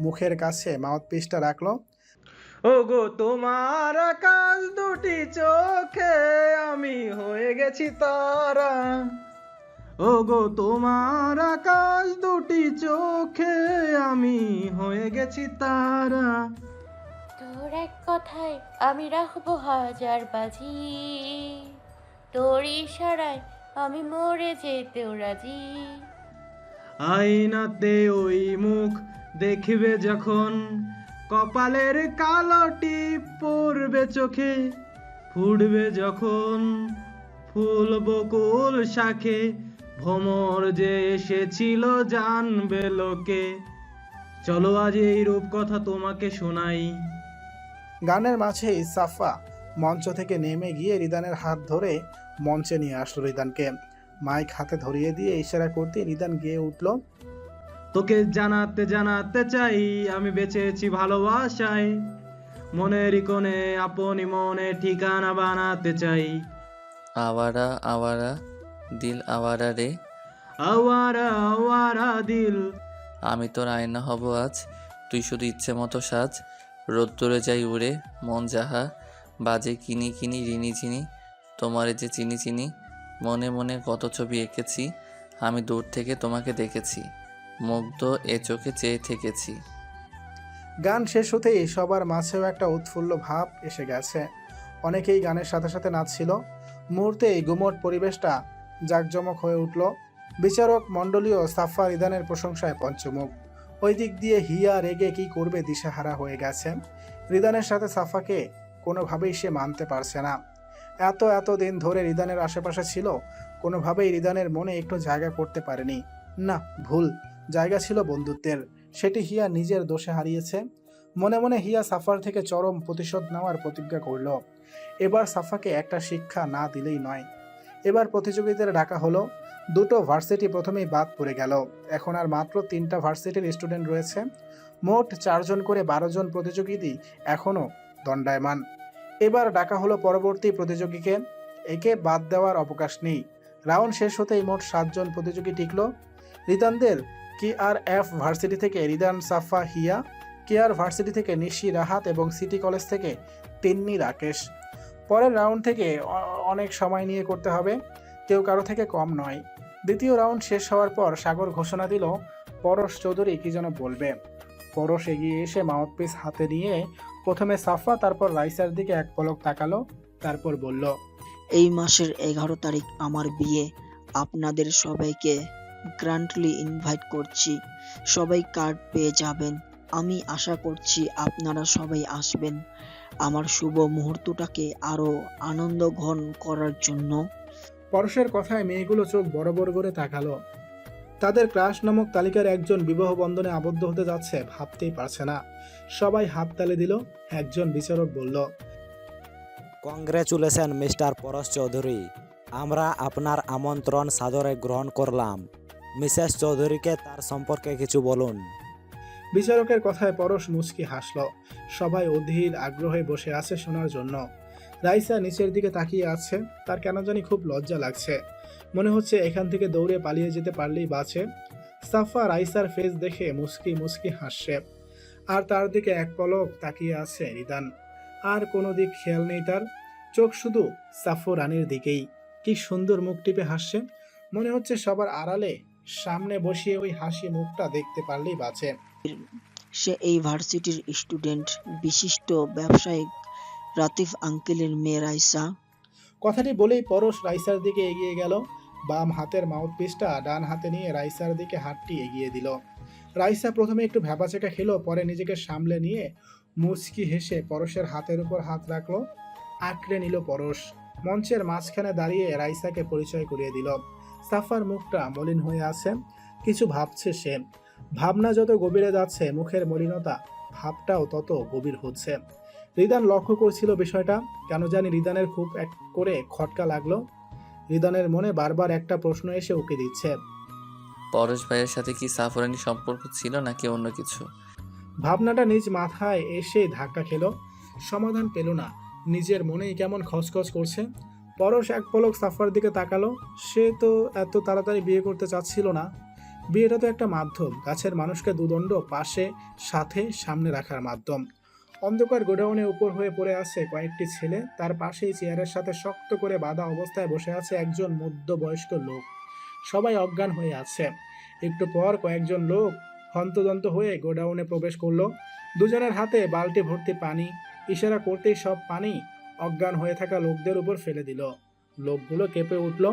মুখের কাছে মাউথপিসটা রাখলো। ওগো তোমার আকাশ দুটি চোখে আমি হয়ে গেছি তারা। ওগো তোমার আকাশ দুটি চোখে আমি হয়ে গেছি তারা। তোর এক কথায় আমি রাখবো হাজার বাজি, তোর ইশারায় আমি মরে যেতেও রাজি। আয়নাতে ওই মুখ দেখবে যখন, কপালের কালো টিপ পড়বে চোখে, ফুটবে যখন ফুল বকুল শাখে, ভ্রমর যে এসেছিল জানবে লোকে। চলো আজ এই রূপকথা তোমাকে শোনাই। গানের মাঝেই সাফা মঞ্চ থেকে নেমে গিয়ে রিদানের হাত ধরে মঞ্চে নিয়ে আসলো রিদানকে। মাইক হাতে ধরিয়ে দিয়ে ইশারা করতে রিদান গেয়ে উঠল, তোকে জানাতে জানাতে চাই আমি বেঁচেছি ভালোবাসায়, মনের কোণে আপনি মনে ঠিকানা বানাতে চাই। আওয়ারা আওয়ারা দিল আওয়ারা রে, আওয়ারা আওয়ারা দিল। আমি তোর আয়না হব আজ, তুই শুধু ইচ্ছে মতো সাজ। রোদ্দুরে যাই উড়ে মন যাহা বাজে, কিনি কিনি ঋণী চিনি, তোমারে যে চিনি চিনি। মনে মনে কত ছবি এঁকেছি, আমি দূর থেকে তোমাকে দেখেছি, মুগ্ধ এ চোখে চেয়ে থেকেছি। গান শেষ হতেই সবার মাঝেও একটা উৎফুল্ল ভাব এসে গেছে। অনেকেই গানের সাথে সাথে নাচছিল। মুহূর্তেই গুমট পরিবেশটা জাঁকজমক হয়ে উঠল। বিচারক মণ্ডলীয় সাফা রিদানের প্রশংসায় পঞ্চমুখ। ওই দিক দিয়ে হিয়া রেগে কি করবে দিশেহারা হয়ে গেছে। রিদানের সাথে সাফাকে কোনোভাবেই সে মানতে পারছে না। এত দিন ধরে রিদানের আশেপাশে ছিল, কোনোভাবেই রিদানের মনে একটু জায়গা করতে পারেনি। না, ভুল, জায়গা ছিল বন্ধুত্বের, সেটি হিয়া নিজের দোষে হারিয়েছে। মনে মনে হিয়া সাফার থেকে চরম প্রতিশোধ নেওয়ার প্রতিজ্ঞা করল। এবার সাফাকে একটা শিক্ষা না দিলেই নয়। এবার প্রতিযোগিতার ডাকা হলো। দুটো ভার্সিটি প্রথমেই বাদ পড়ে গেল। এখন আর মাত্র 3টা ভার্সিটির স্টুডেন্ট রয়েছে। মোট 4 জন করে 12 জন প্রতিযোগী এখনও দণ্ডায়মান। এবার ডাকা হলো পরবর্তী প্রতিযোগীকে। একে বাদ দেওয়ার অবকাশ নেই। রাউন্ড শেষ হতেই মোট 7 জন প্রতিযোগী টিকল। রিদানদের KRF ভার্সিটি থেকে রিদান, সাফা, হিয়া, KR ভার্সিটি থেকে নিশি, রাহাত এবং সিটি কলেজ থেকে তিন্নি, রাকেশ। পরের রাউন্ড থেকে অনেক সময় নিয়ে করতে হবে, কেউ কারো থেকে কম নয়। দ্বিতীয় রাউন্ড শেষ হওয়ার পর সাগর ঘোষণা দিল পরশ চৌধুরী কি যেন বলবে। পরশ এগিয়ে এসে মাউথপিস হাতে নিয়ে প্রথমে সাফা তারপর রাইসার দিকে এক পলক তাকালো, তারপর বলল, এই মাসের 11 তারিখ আমার বিয়ে। আপনাদের সবাইকে গ্র্যান্ডলি ইনভাইট করছি। সবাই কার্ড পেয়ে যাবেন। আমি আশা করছি আপনারা সবাই আসবেন আমার শুভ মুহূর্তটাকে আরো আনন্দঘন করার জন্য। পরশের কথায় মেয়েগুলো চোখ বড় বড় করে তাকালো। তাদের ক্রাশ নামক তালিকার একজন বিবাহ বন্ধনে আবদ্ধ হতে যাচ্ছে ভাবতেই পারছে না। সবাই হাততালি দিল। একজন বিচারক বলল, কংগ্রেচুলেশন মিস্টার পরশ চৌধুরী, আমরা আপনার আমন্ত্রণ সাদরে গ্রহণ করলাম। মিসেস চৌধুরীকে তার সম্পর্কে কিছু বলুন। বিচারকের কথায় পরশ মুচকি হাসল। সবাই অধীর আগ্রহে বসে আছে শোনার জন্য। রাইসা নিচের দিকে তাকিয়ে আছে। তার কেন জানি খুব লজ্জা লাগছে। মনে হচ্ছে এখান থেকে দৌড়ে পালিয়ে যেতে পারলেই বাঁচে। সাফা রাইসার ফেস দেখে মুচকি মুচকি হাসছে। আর তার দিকে এক পলক তাকিয়ে আছে রিদান। আর কোনো দিক খেয়াল নেই তার। চোখ শুধু সাফো রানীর দিকেই। কি সুন্দর মুখ টিপে হাসছে। মনে হচ্ছে সবার আড়ালে সামনে বসিয়ে ওই হাসি মুখটা দেখতে পারলেই বাঁচে। সে এই ভার্সিটির স্টুডেন্ট, বিশিষ্ট ব্যবসায়িক রাতিফ আঙ্কেলের মেয়ে রাইসা। কথাটি বলেই পরশ রাইসার দিকে এগিয়ে গেল। বাম হাতের মাউথপিসটা ডান হাতে নিয়ে রাইসার দিকে হাতটি এগিয়ে দিল। রাইসা প্রথমে একটু ভ্যাবাচেকা খেলো, পরে নিজেকে সামলে নিয়ে মুচকি হেসে পরশের হাতের উপর হাত রাখলো। আঁকড়ে নিল পরশ। মঞ্চের মাঝখানে দাঁড়িয়ে রাইসাকে পরিচয় করিয়ে দিল। সাফার মুখটা মলিন হয়ে আছে। কিছু ভাবছে সে। ভাবনা যত গভীরে যাচ্ছে মুখের মলিনতা ভাবটাও তত গভীর হচ্ছে। রিদান লক্ষ্য করছিল বিষয়টা। কেন জানি রিদানের খুব এক করে খটকা লাগলো। রিদানের মনে বারবার একটা প্রশ্ন এসে উকি দিচ্ছে। পরশ ভাইয়ের সাথে কি সাফরানি সম্পর্ক ছিল নাকি অন্য কিছু? ভাবনাটা নিজ মাথায় এসে ধাক্কা খেলো। সমাধান পেল না। নিজের মনেই কেমন খচখচ করছে। পরশ এক পলক সাফার দিকে তাকালো। সে তো এত তাড়াতাড়ি বিয়ে করতে চাচ্ছিল না। বিয়েটা তো একটা মাধ্যম, কাছের মানুষকে দুদণ্ড পাশে সাথে সামনে রাখার মাধ্যম। অন্ধকার গোডাউনে উপর হয়ে পড়ে আছে কয়েকটি ছেলে। তার পাশেই চেয়ারের সাথে শক্ত করে বাঁধা অবস্থায় বসে আছে একজন মধ্যবয়স্ক লোক। সবাই অজ্ঞান হয়ে আছে। একটু পর কয়েকজন লোক হন্তদন্ত হয়ে গোডাউনে প্রবেশ করলো। দুজনের হাতে বালতি ভর্তি পানি। ইশারা করতেই সব পানি অজ্ঞান হয়ে থাকা লোকদের উপর ফেলে দিল। লোকগুলো কেঁপে উঠল।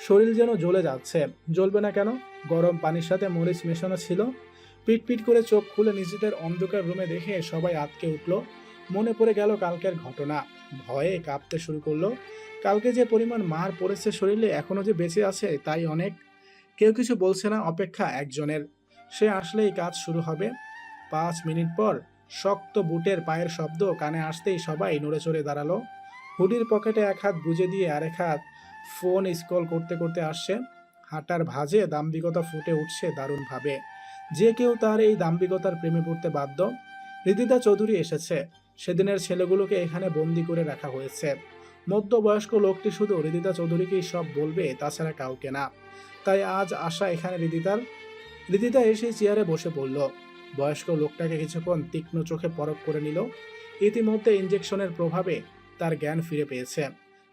শরীর যেন জ্বলে যাচ্ছে। জ্বলবে না কেন? গরম পানির সাথে মরিচ মেশানো ছিল। পিট পিট করে চোখ খুলে নিজেদের অন্ধকার রুমে দেখে সবাই আঁতকে উঠল। মনে পড়ে গেল কালকের ঘটনা। ভয়ে কাঁপতে শুরু করলো। কালকে যে পরিমাণ মার পড়েছে শরীরে, এখনো যে বেঁচে আছে তাই অনেক। কেউ কিছু বলছে না, অপেক্ষা একজনের। সে আসলেই কাজ শুরু হবে। 5 মিনিট পর শক্ত বুটের পায়ের শব্দ কানে আসতেই সবাই নড়ে চড়ে দাঁড়ালো। হুডির পকেটে এক হাত গুজে দিয়ে আরেক হাত ফোন স্ক্রল করতে করতে আসছে। হাঁটার ভাঁজে দাম্ভিকতা ফুটে উঠছে দারুণভাবে। যে কেউ তার এই দাম্ভিকতার প্রেমে পড়তে বাধ্য। রিদিতা চৌধুরী এসেছে। সেদিনের ছেলেগুলোকে এখানে বন্দি করে রাখা হয়েছে। মধ্যবয়স্ক লোকটি শুধু রিদিতা চৌধুরীকেই সব বলবে, তাছাড়া কাউকে না। তাই আজ আসা এখানে রিদিতার। রিদিতা এসে চেয়ারে বসে পড়ল। বয়স্ক লোকটাকে কিছুক্ষণ তীক্ষ্ণ চোখে পরখ করে নিল। ইতিমধ্যে ইঞ্জেকশনের প্রভাবে তার জ্ঞান ফিরে পেয়েছে।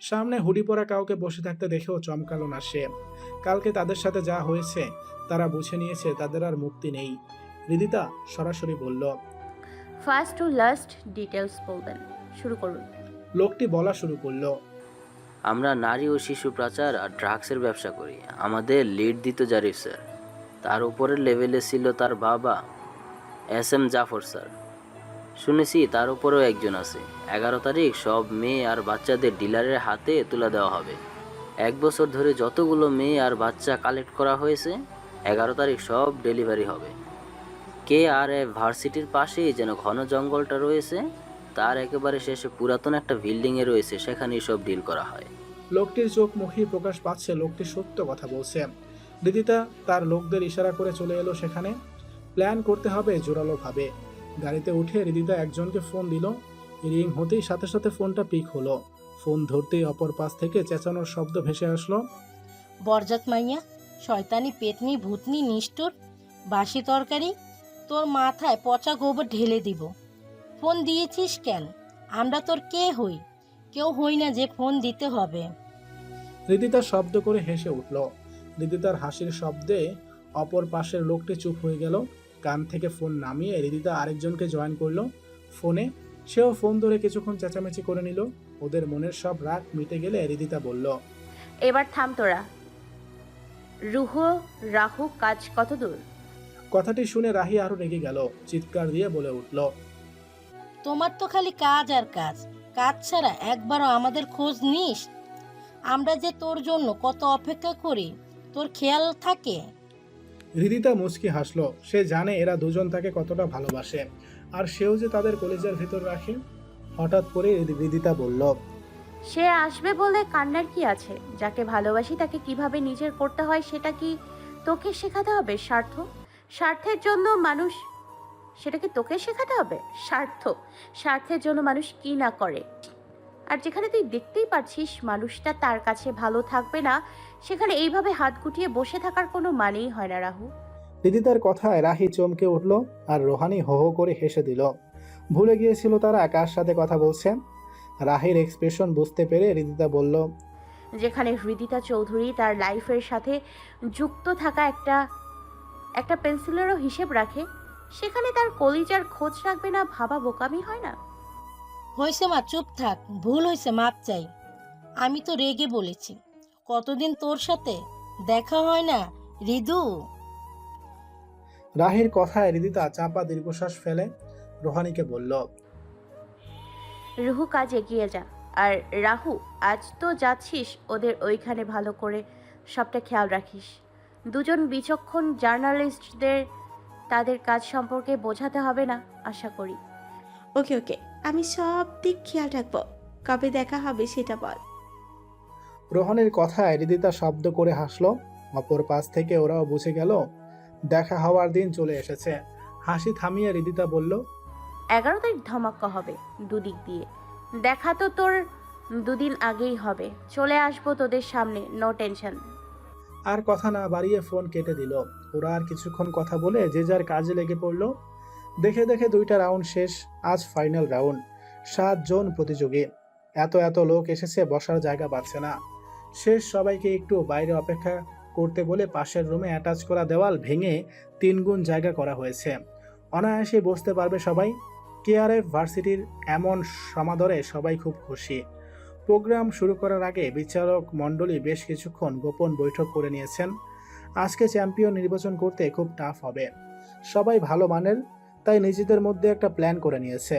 সামনে হুডি পরা কাউকে বসে থাকতে দেখেও চমকালো না সে। কালকে তাদের সাথে যা হয়েছে তারা বুঝে নিয়েছে তাদের আর মুক্তি নেই। রিদিতা সরাসরি বলল, ফার্স্ট টু লাস্ট ডিটেলস বলবেন। শুরু করুন। লোকটি বলা শুরু করলো, আমরা নারী ও শিশু পাচার আর ড্রাগসের ব্যবসা করি। আমাদের লিড দিত জারিফ স্যার। তার উপরের লেভেলে ছিল তার বাবা SM জাফর স্যার। শুনেছি তার উপরেও একজন আছে। 11 তারিখ সব মেয়ে আর বাচ্চাদের ডিলারের হাতে তুলে দেওয়া হবে। 1 বছর ধরে যতগুলো মেয়ে আর বাচ্চা কালেক্ট করা হয়েছে 11 তারিখ সব ডেলিভারি হবে। KRF ভার্সিটির পাশেই যেন ঘন জঙ্গলটা রয়েছে, তার একেবারে শেষে পুরাতন একটা বিল্ডিংয়ে রয়েছে, সেখানেই সব ডিল করা হয়। লোকটির চোখ মুখেই প্রকাশ পাচ্ছে লোকটি সত্য কথা বলছে। রিদিতা তার লোকদের ইশারা করে চলে এলো সেখানে। প্ল্যান করতে হবে জোরালোভাবে। গাড়িতে উঠে রিদিতা একজনকে ফোন দিল। রিং হতেই সাথে সাথে ফোনটা পিক হলো। ফোন ধরতেই অপর পাশ থেকে চেঁচানোর শব্দ ভেসে আসলো। বরজাত মাইয়া, শয়তানি পেতনি ভূতনি নিষ্ঠুর, বাসি তরকারি, তোর মাথায় পচা গোবর ঢেলে দিব। ফোন দিয়েছিস কেন? আমরা তোর কে হই? কেউ হই না যে ফোন দিতে হবে। রিদিতা শব্দ করে হেসে উঠল। রিদিতার হাসির শব্দে অপর পাশের লোকটি চুপ হয়ে গেল। কান থেকে ফোন নামিয়ে রিদিতা আরেকজনকে জয়েন করলো ফোনে। সেও ফোন ধরে কিছুক্ষণ চেঁচামেচি করে নিল। ওদের মনের সব রাগ মিটে গেলে রিদিতা বলল, এবার থাম তোরা। রাহু কাজ কত দূর? কথাটি শুনে রাহি আরো রেগে গেল, চিৎকার দিয়ে বলে উঠল, তোমার তো খালি কাজ আর কাজ, কাজ ছাড়া একবারও আমাদের খোঁজ নিস? আমরা যে তোর জন্য কত অপেক্ষা করি, তোর খেয়াল থাকে? রিদিতা মুচকি হাসলো। সে জানে এরা দুজন তাকে কতটা ভালোবাসে, আর সেও যে তাদের কলেজের ভিতর রাখে। হঠাৎ করে রিদিতা বলল, সে আসবে বলে কান্নার কি আছে? যাকে ভালোবাসি তাকে কিভাবে নিজের করতে হয় সেটা কি তোকে শেখাতে হবে? স্বার্থের জন্য মানুষ, সেটা কি তোকে শেখাতে হবে? স্বার্থের জন্য মানুষ কি না করে। আর যেখানে তুই দেখতেই পাচ্ছিস মানুষটা তার কাছে ভালো থাকবে না, সেখানে এইভাবে হাত গুটিয়ে বসে থাকার কোনো মানেই হয় না রাহু। রিদিতার কথায় রাহি চমকে উঠল, আর রোহানি হো হো করে হেসে দিল। ভুলে গিয়েছিল তারা কার সাথে কথা বলছে। রাহির এক্সপ্রেশন বুঝতে পেরে রিদিতা বলল, যেখানে হৃদিতা চৌধুরী তার লাইফের সাথে যুক্ত থাকা একটা পেন্সিলেরও হিসেব রাখে, সেখানে তার কলিজার খোঁজ রাখবে না ভাবা বোকামি হয় না? হয়েছে মা, চুপ থাক, ভুল হয়েছে, মাপ চাই। আমি তো রেগে বলেছি। কতদিন তোর সাথে দেখা হয় না রিদু। রাহির কথায় রিদিতা চাপা দীর্ঘশ্বাস ফেলে রোহানিকে বলল, রুহু কাজ এগিয়ে যা। আর রাহু, আজ তো যাচ্ছিস, ওদের ওইখানে ভালো করে সবটা খেয়াল রাখিস। দুজন বিচক্ষণ জার্নালিস্টদের তাদের কাজ সম্পর্কে বোঝাতে হবে না আশা করি। ওকে ওকে, আমি সব দিক খেয়াল রাখবো। কবে দেখা হবে সেটা বল। রোহানির কথায় রিদিতা শব্দ করে হাসলো। অপর পাশ থেকে ওরাও বুঝে গেল দেখা হওয়ার দিন চলে এসেছে। হাসি থামিয়ে রিদিতা বলল, 11 তারিখ ধমাক্কা হবে দুদিক দিয়ে। দেখা তো তোর দুদিন আগেই হবে। চলে আসবো তোদের সামনে, নো টেনশন। আর কথা না বাড়িয়ে ফোন কেটে দিল। ওরা আর কিছুক্ষণ কথা বলে যে যার কাজে লেগে পড়লো। দেখে দেখে 2টা রাউন্ড শেষ। আজ ফাইনাল রাউন্ড। 7 জন প্রতিযোগী। এত লোক এসেছে, বসার জায়গা পাচ্ছে না। শেষ সবাইকে একটু বাইরে অপেক্ষা করতে বলে পাশের রুমে অ্যাটাচ করা দেওয়াল ভেঙে 3 গুণ জায়গা করা হয়েছে। অনায়াসে বসতে পারবে সবাই। কেআরএফ ভার্সিটির এমন সমাদরে সবাই খুব খুশি। প্রোগ্রাম শুরু করার আগে বিচারক মণ্ডলী বেশ কিছুক্ষণ গোপন বৈঠক করে নিয়েছেন। আজকে চ্যাম্পিয়ন নির্বাচন করতে খুব টাফ হবে। সবাই ভালো মানের, তাই নিজেদের মধ্যে একটা প্ল্যান করে নিয়েছে।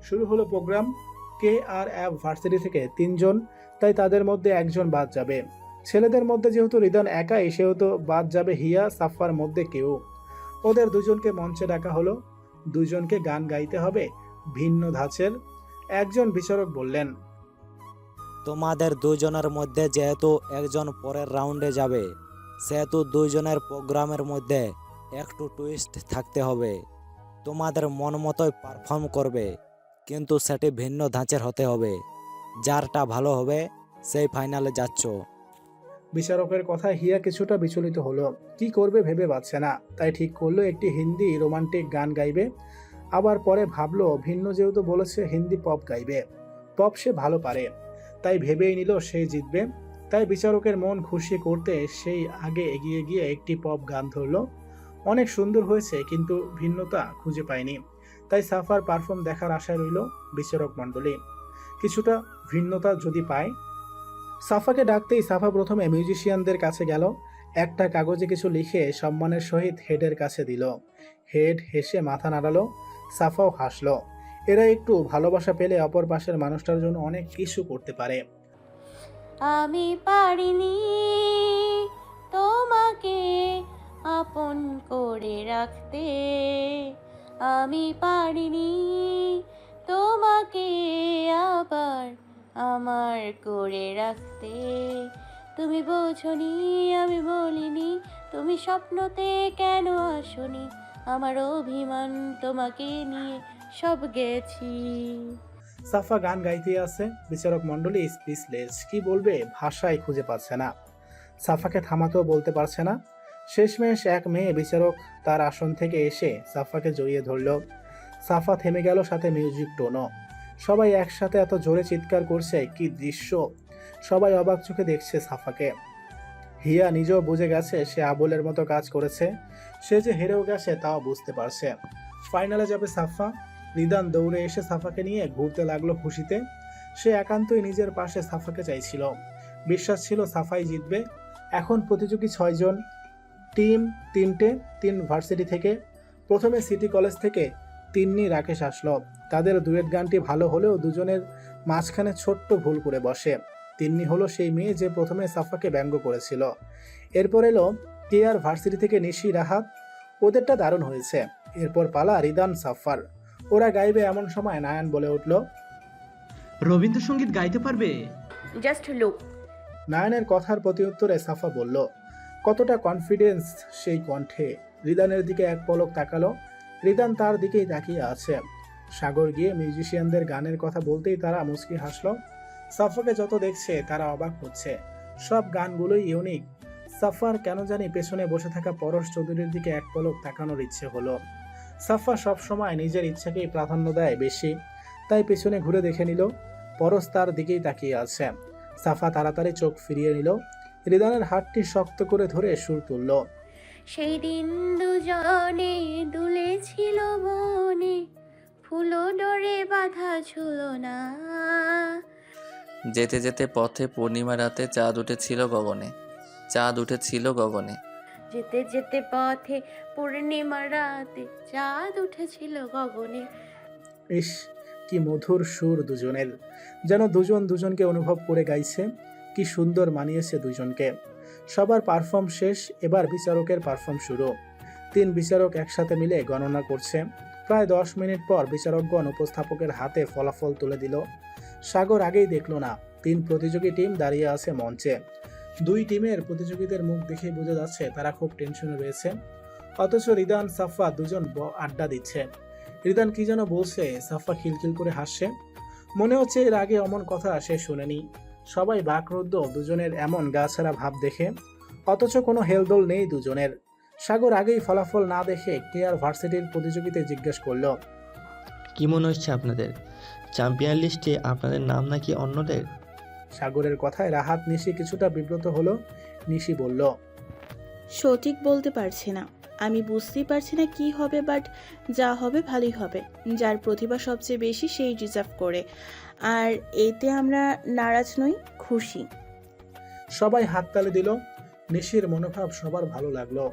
শুরু হলো প্রোগ্রাম। কেআরএফ ভার্সিটি থেকে 3 জন, তাই তাদের মধ্যে একজন বাদ যাবে। ছেলেদের মধ্যে যেহেতু রিদান একাই, সেহেতু বাদ যাবে হিয়া, সাফার মধ্যে কেউ। ওদের দুজনকে মঞ্চে ডাকা হলো। 2 জনকে গান গাইতে হবে ভিন্ন ধাঁচের। একজন বিচারক বললেন, তোমাদের 2 জনের মধ্যে যেহেতু একজন পরের রাউন্ডে যাবে, সেহেতু 2 জনের প্রোগ্রামের মধ্যে একটু টুইস্ট থাকতে হবে। তোমাদের মন মতোই পারফর্ম করবে, কিন্তু সেটি ভিন্ন ধাঁচের হতে হবে। যারটা ভালো হবে সেই ফাইনালে যাচ্ছ। বিচারকের কথায় হিয়া কিছুটা বিচলিত হলো। কি করবে ভেবে পাচ্ছে না, তাই ঠিক করলো একটি হিন্দি রোমান্টিক গান গাইবে। আবার পরে ভাবলো ভিন্ন যেহেতু বলেছে হিন্দি পপ গাইবে, পপ সে ভালো পারে, তাই ভেবেই নিল সে জিতবে। তাই বিচারকের মন খুশি করতে সেই আগে এগিয়ে গিয়ে একটি পপ গান ধরলো। অনেক সুন্দর হয়েছে, কিন্তু ভিন্নতা খুঁজে পায়নি। তাই সাফার পারফর্ম দেখার আশায় রইল বিচারক মণ্ডলী। কিছুটা ভিন্নতা যদি পায়। সাফাকে ডাকতেই সাফা প্রথমে মিউজিশিয়ানদের কাছে গেল। একটা কাগজে কিছু লিখে সম্মানের সহিত হেডের কাছে দিল। হেড হেসে মাথা নাড়ালো, সাফাও হাসলো। এরা একটু ভালোবাসা পেলে অপর পাশের মানুষটার জন্য অনেক কিছু করতে পারে। আমি পারিনি তোমাকে আপন করে রাখতে, আমি পারিনি তোমাকে আবার আমার করে রাখতে। তুমি বোঝনি, আমি বলিনি, তুমি স্বপ্নতে কেন আসনি, আমার অভিমান তোমাকে নিয়ে সব গেছি। সাফা গান গাইতে আছে। বিচারক মণ্ডলী স্পিচলেস, কি বলবে ভাষায় খুঁজে পাচ্ছে না। সাফাকে থামাতেও বলতে পারছে না। শেষমেশ এক মেয়ে বিচারক তার আসন থেকে এসে সাফাকে জড়িয়ে ধরল। সাফা থেমে গেল, সাথে মিউজিক টোনও। সবাই একসাথে এত জোরে চিৎকার করছে, কি দৃশ্য! সবাই অবাক চোখে দেখছে সাফাকে। হিয়া নিজেও বুঝে গেছে সে আবুলের মতো কাজ করেছে। সে যে হেরেও গেছে তাও বুঝতে পারছে। ফাইনালে যাবে সাফা। রিদান দৌড়ে এসে সাফাকে নিয়ে ঘুরতে লাগলো খুশিতে। সে একান্তই নিজের পাশে সাফাকে চাইছিল। বিশ্বাস ছিল সাফাই জিতবে। এখন প্রতিযোগী 6 জন, টিম 3টে, 3 ভার্সিটি থেকে। প্রথমে সিটি কলেজ থেকে তিন্নি রাকেশ আসলো। তাদের ডুয়েট গানটি ভালো হলেও দুজনের মাঝখানে ছোট্ট ভুল করে বসে। তিন্নি হলো সেই মেয়ে যে প্রথমে সাফাকে ব্যঙ্গ করেছিল। এরপর এলো কেআর ভার্সিটি থেকে নিশি, রাহাত। ওদেরটা দারুণ হয়েছে। এরপর পালা রিদান, সাফার। ওরা গাইবে এমন সময় নায়ান বলে উঠল, রবীন্দ্রসঙ্গীত গাইতে পারবে? Just look. নায়ানের কথার প্রতি উত্তরে সাফা বলল, কতটা কনফিডেন্স সেই কণ্ঠে। রিদানের দিকে এক পলক তাকালো। রিদান তার দিকেই তাকিয়ে আছে। সাগর গিয়ে মিউজিশিয়ানদের গানের কথা বলতেই তারা মুচকি হাসলো। সাফাকে যত দেখছে তারা অবাক হচ্ছে। সব গানগুলোই ইউনিক। সাফার কেন জানি পেছনে বসে থাকা পরশ চৌধুরীর দিকে এক পলক তাকানোর ইচ্ছে হলো। সাফা সব সময় নিজের ইচ্ছাকেই প্রাধান্য দেয় বেশি, তাই পেছনে ঘুরে দেখে নিল। পরশ তার দিকেই তাকিয়ে আছে। সাফা তাড়াতাড়ি চোখ ফিরিয়ে নিল। রিদানের হাতটি শক্ত করে ধরে সুর তুলল, সেই দিন দুজনে দুলেছিল বনে, ফুলো ডোরে বাঁধা ছিল না। যেতে যেতে পথে পূর্ণিমা রাতে চাঁদ উঠেছিল গগনে, চাঁদ উঠেছিল গগনে। যেতে যেতে পথে পূর্ণিমা রাতে চাঁদ উঠেছিল গগনে। ইস, কি মধুর সুর দুজনের, যেন দুজন দুজনকে অনুভব করে গাইছে। কি সুন্দর মানিয়েছে দুজনকে। সবার পারফর্ম শেষ, এবার বিচারকের পারফর্ম শুরু। 3 বিচারক একসাথে মিলে গণনা করছে। প্রায় 10 মিনিট পর বিচারকগণ উপস্থাপকের হাতে ফলাফল তুলে দিল। সাগর আগেই দেখল না 3 প্রতিযোগী টিম দাঁড়িয়ে আছে মঞ্চে। 2 টিমের প্রতিযোগীদের মুখ দেখে বোঝা যাচ্ছে তারা খুব টেনশনে রয়েছে। অথচ রিদান, সাফা দুজন আড্ডা দিচ্ছে। রিদান কি যেন বলছে, সাফা খিলখিল করে হাসছে। মনে হচ্ছে এর আগে অমন কথা সে শুনেনি। সবাই বাকরুদ্ধ দুজনের এমন গাছাড়া ভাব দেখে। অথচ কোনো হেলদোল নেই দুজনের। সাগর আগেই ফলাফল না দেখে কেআর ভার্সিটির প্রতিযোগীদের জিজ্ঞেস করল, কি মনে হচ্ছে আপনাদের? চ্যাম্পিয়ন লিস্টে আপনাদের নাম নাকি অন্যদের? সাগরের কথায় রাহাত, নিশি কিছুটা বিব্রত হলো। নিশি বলল, সঠিক বলতে পারছি না। আমি বুঝতেই পারছি না কি হবে, বাট যা হবে ভালোই হবে। যার প্রতিভা সবচেয়ে বেশি সেই ডিজার্ভ করে, আর এতে আমরা নারাজ নই, খুশি। সবাই হাততালি দিল। নিশির মনোভাব সবার ভালো লাগলো।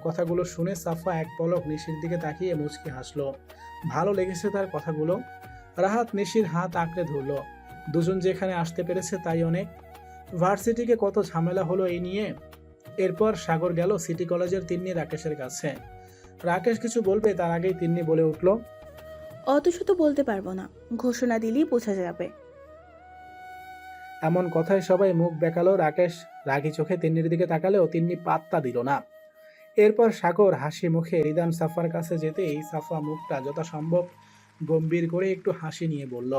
কথাগুলো শুনে সাফা এক পলক নিশির দিকে তাকিয়ে মুচকি হাসলো। ভালো লেগেছে তার কথাগুলো। রাহাত নিশির হাত আঁকড়ে ধরল। দুজন যেখানে আসতে পেরেছে তাই অনেক। ভার্সিটিকে কত ঝামেলা হলো এই নিয়ে। এরপর সাগর গেল সিটি কলেজের তিন্নি রাকেশের কাছে। রাকেশ কিছু বলবে তার আগেই তিন্নি বলে উঠল, অত শত বলতে পারবো না, ঘোষণা দিলেই বোঝা যাবে। এমন কথায় সবাই মুখ বেঁকালো। রাকেশ রাগী চোখে তিন্নির দিকে তাকালেও তিন্নি পাত্তা দিল না। এরপর সাগর হাসি মুখে রিদান, সাফার কাছে যেতেই সাফা মুখটা যথাসম্ভব গম্ভীর করে একটু হাসি নিয়ে বলল,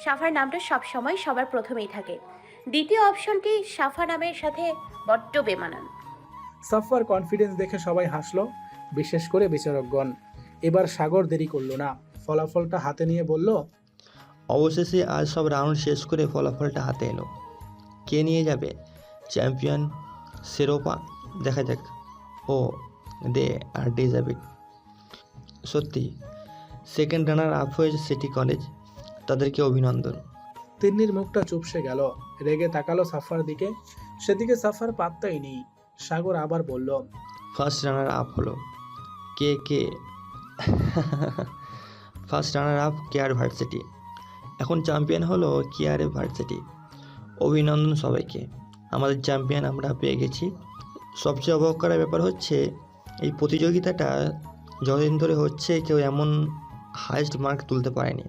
সাফার নামটা সবসময় সবার প্রথমেই থাকে। দ্বিতীয় অপশনটি সাফা নামের সাথে বড্ড বেমানান। সাফার কনফিডেন্স দেখে সবাই হাসলো, বিশেষ করে বিচারকগণ। এবার সাগর দেরি করলো না, ফলাফলটা হাতে নিয়ে বলল, অবশেষে আজ সব রাউন্ড শেষ করে ফলাফলটা হাতে এলো। কে নিয়ে যাবে চ্যাম্পিয়ন শিরোপা? দেখা যাক। ও দে আর ডিজার্ভ। সত্যি সেকেন্ড রানার আপ হয়েছে সিটি কলেজ, তাদেরকে অভিনন্দন। তিন্নির মুখটা চুপসে গেল। রেগে তাকালো সাফার দিকে। সেদিকে সাফার পাত্তাই নেই। সাগর আবার বলল, ফার্স্ট রানার আপ হলো কে কে? First runner up KR varsity, এখন চ্যাম্পিয়ন হলো কেআর ভার্সিটি। অভিনন্দন সবাইকে, আমাদের চ্যাম্পিয়ন আমরা পেয়ে গেছি। সবচেয়ে অবাক করার ব্যাপার হচ্ছে এই প্রতিযোগিতাটা যতদিন ধরে হচ্ছে কেউ এমন হাইয়েস্ট মার্ক তুলতে পারেনি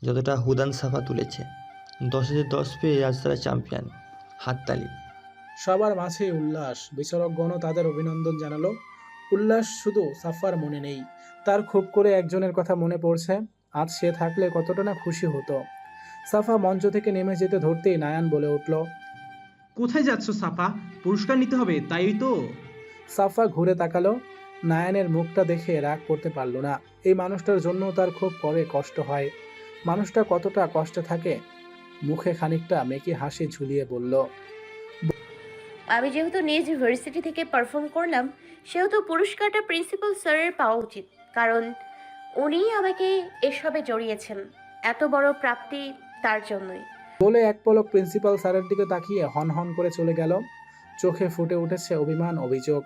যতটা হুদান সাফা তুলেছে। 10-এ 10 পেয়ে আজ তারা চ্যাম্পিয়ন। হাততালি। সবার মাঝে উল্লাস। বিচারকগণও তাদের অভিনন্দন জানালো। উল্লাস শুধু সাফার মনে নেই, তার খুব করে একজনের কথা মনে পড়ছে। আজ সে থাকলে কতটা না খুশি হতো। সাফা মঞ্চ থেকে নেমে যেতে ধরতেই নায়ান বলে উঠল, কোথায় যাচ্ছ সাফা? পুরস্কার নিতে হবে তাই তো? সাফা ঘুরে তাকালো। নায়ানের মুখটা দেখে রাগ করতে পারল না। এই মানুষটার জন্য তার খুব করে কষ্ট হয়। মানুষটা কতটা কষ্টে থাকে। মুখে খানিকটা মেকি হাসি ঝুলিয়ে বলল, আমি যেহেতু নিজ ইউনিভার্সিটি থেকে পারফর্ম করলাম, সেহেতু পুরস্কারটা প্রিন্সিপাল স্যারের পাওয়া উচিত, কারণ উনিই আমাকে এসবে জড়িয়েছেন। এত বড় প্রাপ্তি তার জন্যই। বলে এক পলক প্রিন্সিপাল স্যারের দিকে তাকিয়ে হন হন করে চলে গেল। চোখে ফুটে উঠেছে অভিমান, অভিযোগ।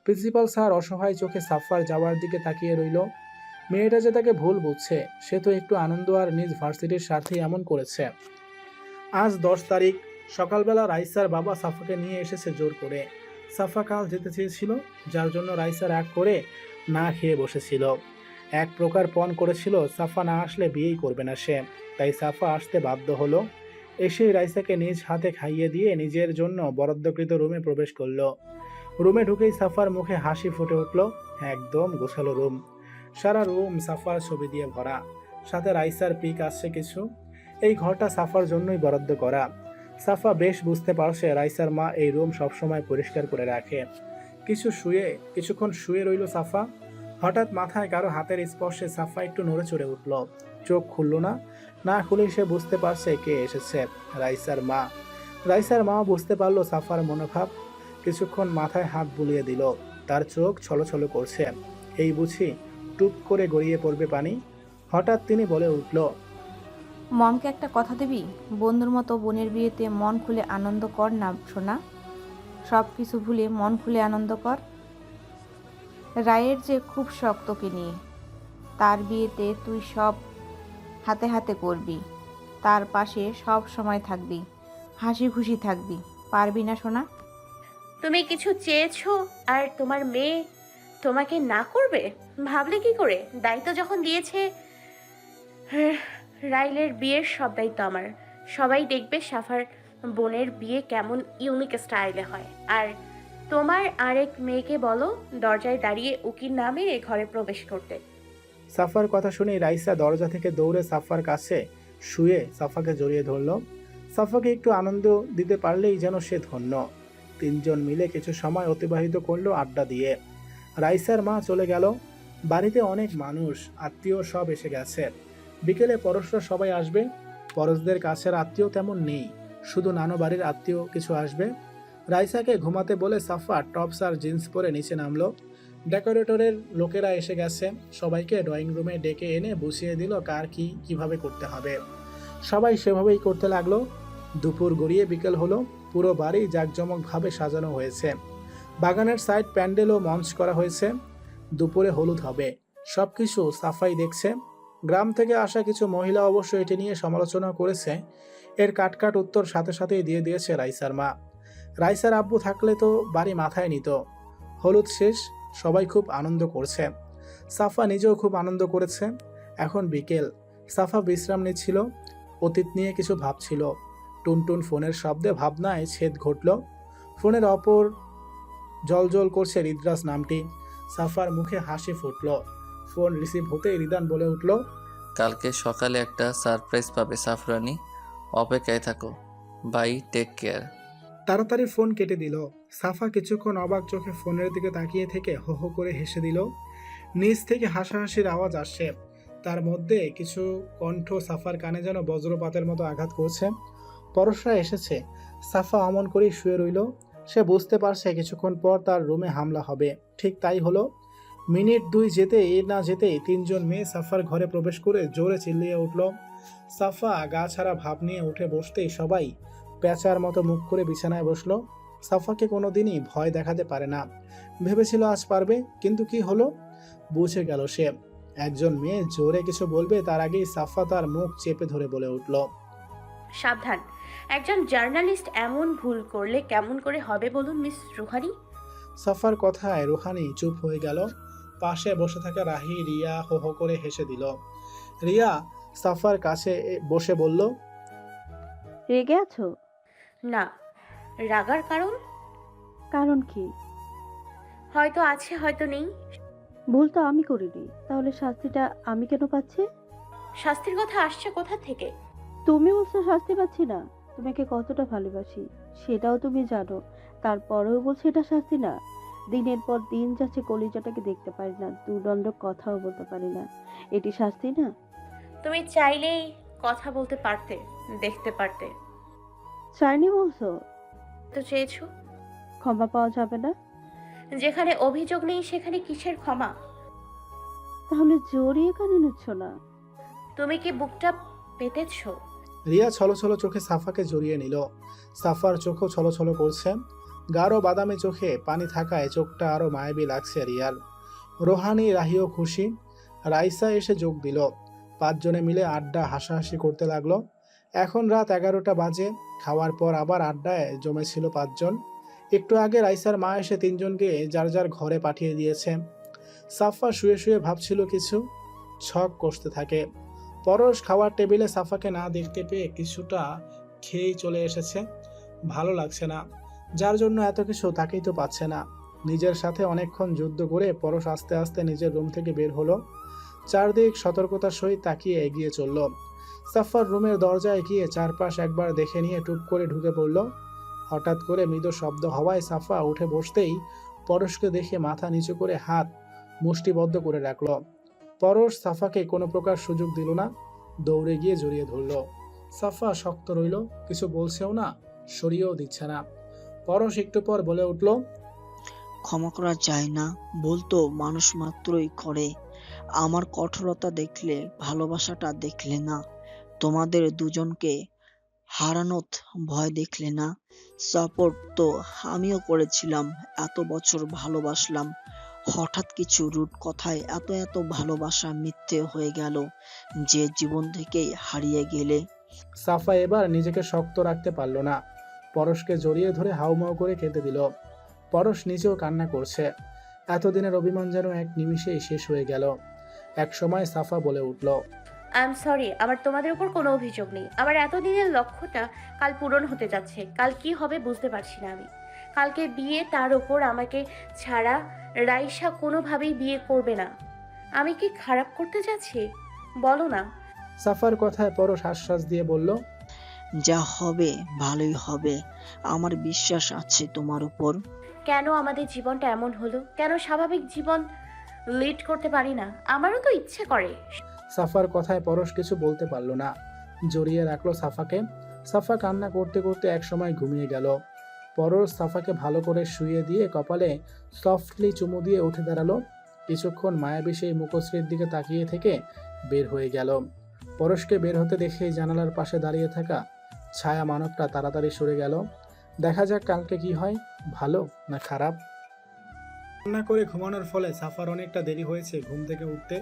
প্রিন্সিপাল স্যার অসহায় চোখে সাফার যাওয়ার দিকে তাকিয়ে রইল। মেয়েটা যে তাকে ভুল বুঝছে, সে তো একটু আনন্দ আর নিজ ভার্সিটির স্বার্থে এমন করেছে। আজ 10 তারিখ সকালবেলা রাইসার বাবা সাফাকে নিয়ে এসেছে জোর করে। সাফা কাল যেতে চেয়েছিল, যার জন্য রাইসা রাগ করে না খেয়ে বসেছিল। এক প্রকার পণ করেছিল সাফা না আসলে বিয়েই করবে না সে। তাই সাফা আসতে বাধ্য হলো। এসেই রাইসাকে নিজ হাতে খাইয়ে দিয়ে নিজের জন্য বরাদ্দকৃত রুমে প্রবেশ করলো। রুমে ঢুকেই সাফার মুখে হাসি ফুটে উঠল। একদম গোছালো রুম। সারা রুম সাফার ছবি দিয়ে ভরা, সাথে রাইসার পিক আসছে কিছু। এই ঘরটা সাফার জন্যই বরাদ্দ করা। সাফা বেশ বুঝতে পারছে রাইসার মা এই রুম সবসময় পরিষ্কার করে রাখে। কিছুক্ষণ শুয়ে রইল সাফা। হঠাৎ মাথায় কারো হাতের স্পর্শে সাফা একটু নড়ে চড়ে উঠল। চোখ খুলল না। না খুলেই সে বুঝতে পারছে কে এসেছে। রাইসার মা। রাইসার মা বুঝতে পারলো সাফার মনোভাব। কিছুক্ষণ মাথায় হাত বুলিয়ে দিল। তার চোখ ছলছল করছে। এই বুঝি টুপ করে গড়িয়ে পড়বে পানি। হঠাৎ তিনি বলে উঠল, মমকে একটা কথা দিবি? বন্ধুর মতো বোনের বিয়েতে মন খুলে আনন্দ কর না সোনা, সব কিছু ভুলে মন খুলে আনন্দ কর। রায়ের যে খুব শখ তোকে নিয়ে, তার বিয়েতে তুই সব হাতে হাতে করবি, তার পাশে সব সময় থাকবি, হাসি খুশি থাকবি। পারবি না সোনা? তুমি কিছু চেয়েছো আর তোমার মেয়ে তোমাকে না করবে? ভাবলে কি করে? দায়িত্ব যখন দিয়েছে, রাইলের বিয়ের সব দায়িত্ব আমার। সবাই দেখবে সাফার বোনের বিয়ে কেমন ইউনিক স্টাইলে হয়। আর তোমার আরেক মেয়েকে বলো দরজায় দাঁড়িয়ে উকির নামে ঘরে প্রবেশ করতে। সাফার কথা শুনে রাইসা দরজা থেকে দৌড়ে সাফার কাছে শুয়ে সাফাকে জড়িয়ে ধরল। সাফাকে একটু আনন্দ দিতে পারলেই যেন সে ধন্য। তিনজন মিলে কিছু সময় অতিবাহিত করলো আড্ডা দিয়ে। রাইসার মা চলে গেল। বাড়িতে অনেক মানুষ, আত্মীয় সব এসে গেছে। বিকেলে পরশরা সবাই আসবে। পরশদের কাছের আত্মীয় তেমন নেই, শুধু নানু বাড়ির আত্মীয় কিছু আসবে। রাইসাকে ঘুমাতে বলে সাফা টপস আর জিন্স পরে নিচে নামলো। ডেকোরেটরের লোকেরা এসে গেছে। সবাইকে ড্রয়িং রুমে ডেকে এনে বসিয়ে দিল কার কি কিভাবে করতে হবে। সবাই সেভাবেই করতে লাগলো। দুপুর গড়িয়ে বিকেল হলো। পুরো বাড়ি জাঁকজমকভাবে সাজানো হয়েছে। বাগানের সাইড প্যান্ডেলও মঞ্চ করা হয়েছে। দুপুরে হলুদ হবে। সবকিছু সাফাই দেখছে। গ্রাম থেকে আসা কিছু মহিলা অবশ্য এটি নিয়ে সমালোচনা করেছে। এর কাটকাট উত্তর সাথে সাথেই দিয়ে দিয়েছে রাইসার মা। রাইসার আব্বু থাকলে তো বাড়ি মাথায় নিত। হলুদ শেষ, সবাই খুব আনন্দ করছে। সাফা নিজেও খুব আনন্দ করেছে। এখন বিকেল। সাফা বিশ্রাম নিচ্ছিল, অতীত নিয়ে কিছু ভাবছিল। টুনটুন ফোনের শব্দে ভাবনায় ছেদ ঘটল। ফোনের অপর জলজল করছে রিদ্রাস নামটি। সাফার মুখে হাসি ফুটল। ফোন রিসিভ হতেই রিদান বলে উঠল, কালকে সকালে একটা সারপ্রাইজ পাবে সাফরানি, অপেক্ষায় থাকো। Bye, take care. তাড়াতাড়ি ফোন কেটে দিল। সাফা কিছুক্ষণ অবাক চোখে ফোনের দিকে তাকিয়ে থেকে হো হো করে হেসে দিল। নিচ থেকে হাসাহাসির আওয়াজ আসছে। তার মধ্যে কিছু কণ্ঠ সাফার কানে যেন বজ্রপাতের মতো আঘাত করছে। পরশরা এসেছে। সাফা অমন করেই শুয়ে রইল। সে বুঝতে পারছে কিছুক্ষণ পর তার রুমে হামলা হবে। ঠিক তাই হলো। মিনিট 2 যেতেই না যেতেই তিনজন মেয়ে সাফার ঘরে প্রবেশ করে জোরে চিল্লিয়ে উঠল। সাফা গা ছাড়া ভাব নিয়ে উঠে বসতেই সবাই প্যাঁচার মতো মুখ করে বিছানায় বসলো। সাফাকে কোনোদিনই ভয় দেখাতে পারে না। ভেবেছিল আজ পারবে, কিন্তু কি হলো বুঝে গেল সে। একজন মেয়ে জোরে কিছু বলবে তার আগেই সাফা তার মুখ চেপে ধরে বলে উঠল, সাবধান, একজন জার্নালিস্ট এমন ভুল করলে কেমন করে হবে বলুন মিস রুহানি? সাফার কথায় রুহানি চুপ হয়ে গেল। পাশে বসে থাকা রাহি, রিয়া হো হো করে হেসে দিল। রিয়া সাফার কাছে বসে বলল, রেগে আছো? না। রাগার কারণ? কারণ কি? হয়তো আছে, হয়তো নেই। ভুল তো আমি করিনি, তাহলে শাস্তিটা আমি কেন পাচ্ছি? শাস্তির কথা আসছে কোথা থেকে? তুমি বলছো শাস্তি পাচ্ছি না। তোমাকে কতটা ভালোবাসি সেটাও তুমি জানো, তারপরেও বলছো এটা শাস্তি না। দিনের পর দিন যাচ্ছে, কলিজাটাকে দেখতে পারি না, দুদণ্ড কথাও বলতে পারি না, এটি শাস্তি না? তুমি চাইলেই কথা বলতে পারতে, দেখতে পারতে। চাইনি বলছো তো চেয়েছো। ক্ষমা পাওয়া যাবে না? যেখানে অভিযোগ নেই সেখানে কিসের ক্ষমা? তাহলে জড়িয়ে কেন নিচ্ছ না? তুমি কি বুকটা পেতেছো? রিয়া ছলছল চোখে সাফাকে জড়িয়ে নিল। সাফার চোখও ছলছল করছে। গাঢ় বাদামি চোখে পানি থাকায় চোখটা আরো মায়াবী লাগছে রিয়ার। রোহানি, রাহিও খুশি। রাইসা এসে যোগ দিল। 5 জনে মিলে আড্ডা হাসাহাসি করতে লাগলো। এখন রাত 11টা বাজে। খাওয়ার পর আবার আড্ডায় জমেছিল 5 জন। একটু আগে রাইসার মা এসে 3 জনকে যার যার ঘরে পাঠিয়ে দিয়েছে। সাফা শুয়ে শুয়ে ভাবছিল কিছু, ছক কষতে থাকে। পরশ খাওয়ার টেবিলে সাফাকে না দেখতে পেয়ে কিছুটা খেয়েই চলে এসেছে। ভালো লাগছে না, যার জন্য এত কিছু তাকেই তো পাচ্ছে না। নিজের সাথে অনেকক্ষণ যুদ্ধ করে পরশ আস্তে আস্তে নিজের রুম থেকে বের হলো। চারদিক সতর্কতার সহিত তাকিয়ে এগিয়ে চলল। সাফার রুমের দরজায় গিয়ে চারপাশ একবার দেখে নিয়ে টুপ করে ঢুকে পড়ল। হঠাৎ করে মৃদু শব্দ হওয়ায় সাফা উঠে বসতেই পরশকে দেখে মাথা নিচু করে হাত মুষ্টিবদ্ধ করে রাখল। পরশ সাফাকে কোনো প্রকার সুযোগ দিল না, দৌড়ে গিয়ে জড়িয়ে ধরল। সাফা শক্ত রইল, কিছু বলছেও না, সরিয়েও দিচ্ছে না। পরশ একটু পর বলে উঠল, ক্ষমা করা যায় না, বলতো মানুষ মাত্রই করে। আমার কঠোরতা দেখলে, ভালোবাসাটা দেখলে না, তোমাদের দুজনকে হারানোর ভয় দেখলে না। সাপোর্ট তো আমিও করেছিলাম, এত বছর ভালোবাসলাম, হঠাৎ কিছু রুট কথায় এত এত ভালোবাসা মিথ্যে হয়ে গেল, যে জীবন থেকেই হারিয়ে গেলে। সাফা এবার নিজেকে শক্ত রাখতে পারল না, পরশকে জড়িয়ে ধরে হাউমাউ করে কেঁদে দিল। পরশ নিজেও কান্না করছে। এতদিনের অভিমান যেন এক নিমিষেই শেষ হয়ে গেল। এক সময় সাফা বলে উঠল, আই এম সরি, আমার তোমাদের উপর কোনো অভিযোগ নেই। আমার এতদিনের লক্ষ্যটা কাল পূরণ হতে যাচ্ছে। কাল কি হবে বুঝতে পারছি না আমি। কালকে বিয়ে, তার ওপর আমাকে ছাড়া রাইসা কোনোভাবেই বিয়ে করবে না। আমি কি খারাপ করতে যাচ্ছি বলো না? সাফার কথায় পরশ আশ্বাস দিয়ে বলল, যা হবে ভালোই হবে, আমার বিশ্বাস আছে তোমার উপর। কেন আমাদের জীবনটা এমন হলো? কেন স্বাভাবিক জীবন লিড করতে পারি না? আমারও তো ইচ্ছে করে। সাফার কথায় পরশ কিছু বলতে পারল না, জড়িয়ে রাখলো সাফাকে। সাফা কান্না করতে করতে এক সময় ঘুমিয়ে গেল। পরশ সাফাকে ভালো করে শুইয়ে দিয়ে কপালে সফটলি চুমু দিয়ে উঠে দাঁড়ালো। কিছুক্ষণ মায়াবী সেই মুখশ্রীর দিকে তাকিয়ে থেকে বের হয়ে গেল। পরশকে বের হতে দেখে জানালার পাশে দাঁড়িয়ে থাকা ছায়া মানবটা তাড়াতাড়ি সরে গেল। দেখা যাক কালকে কি হয়, ভালো না খারাপ। রান্না করে ঘুমানোর ফলে সাফার অনেকটা দেরি হয়েছে ঘুম থেকে উঠতে।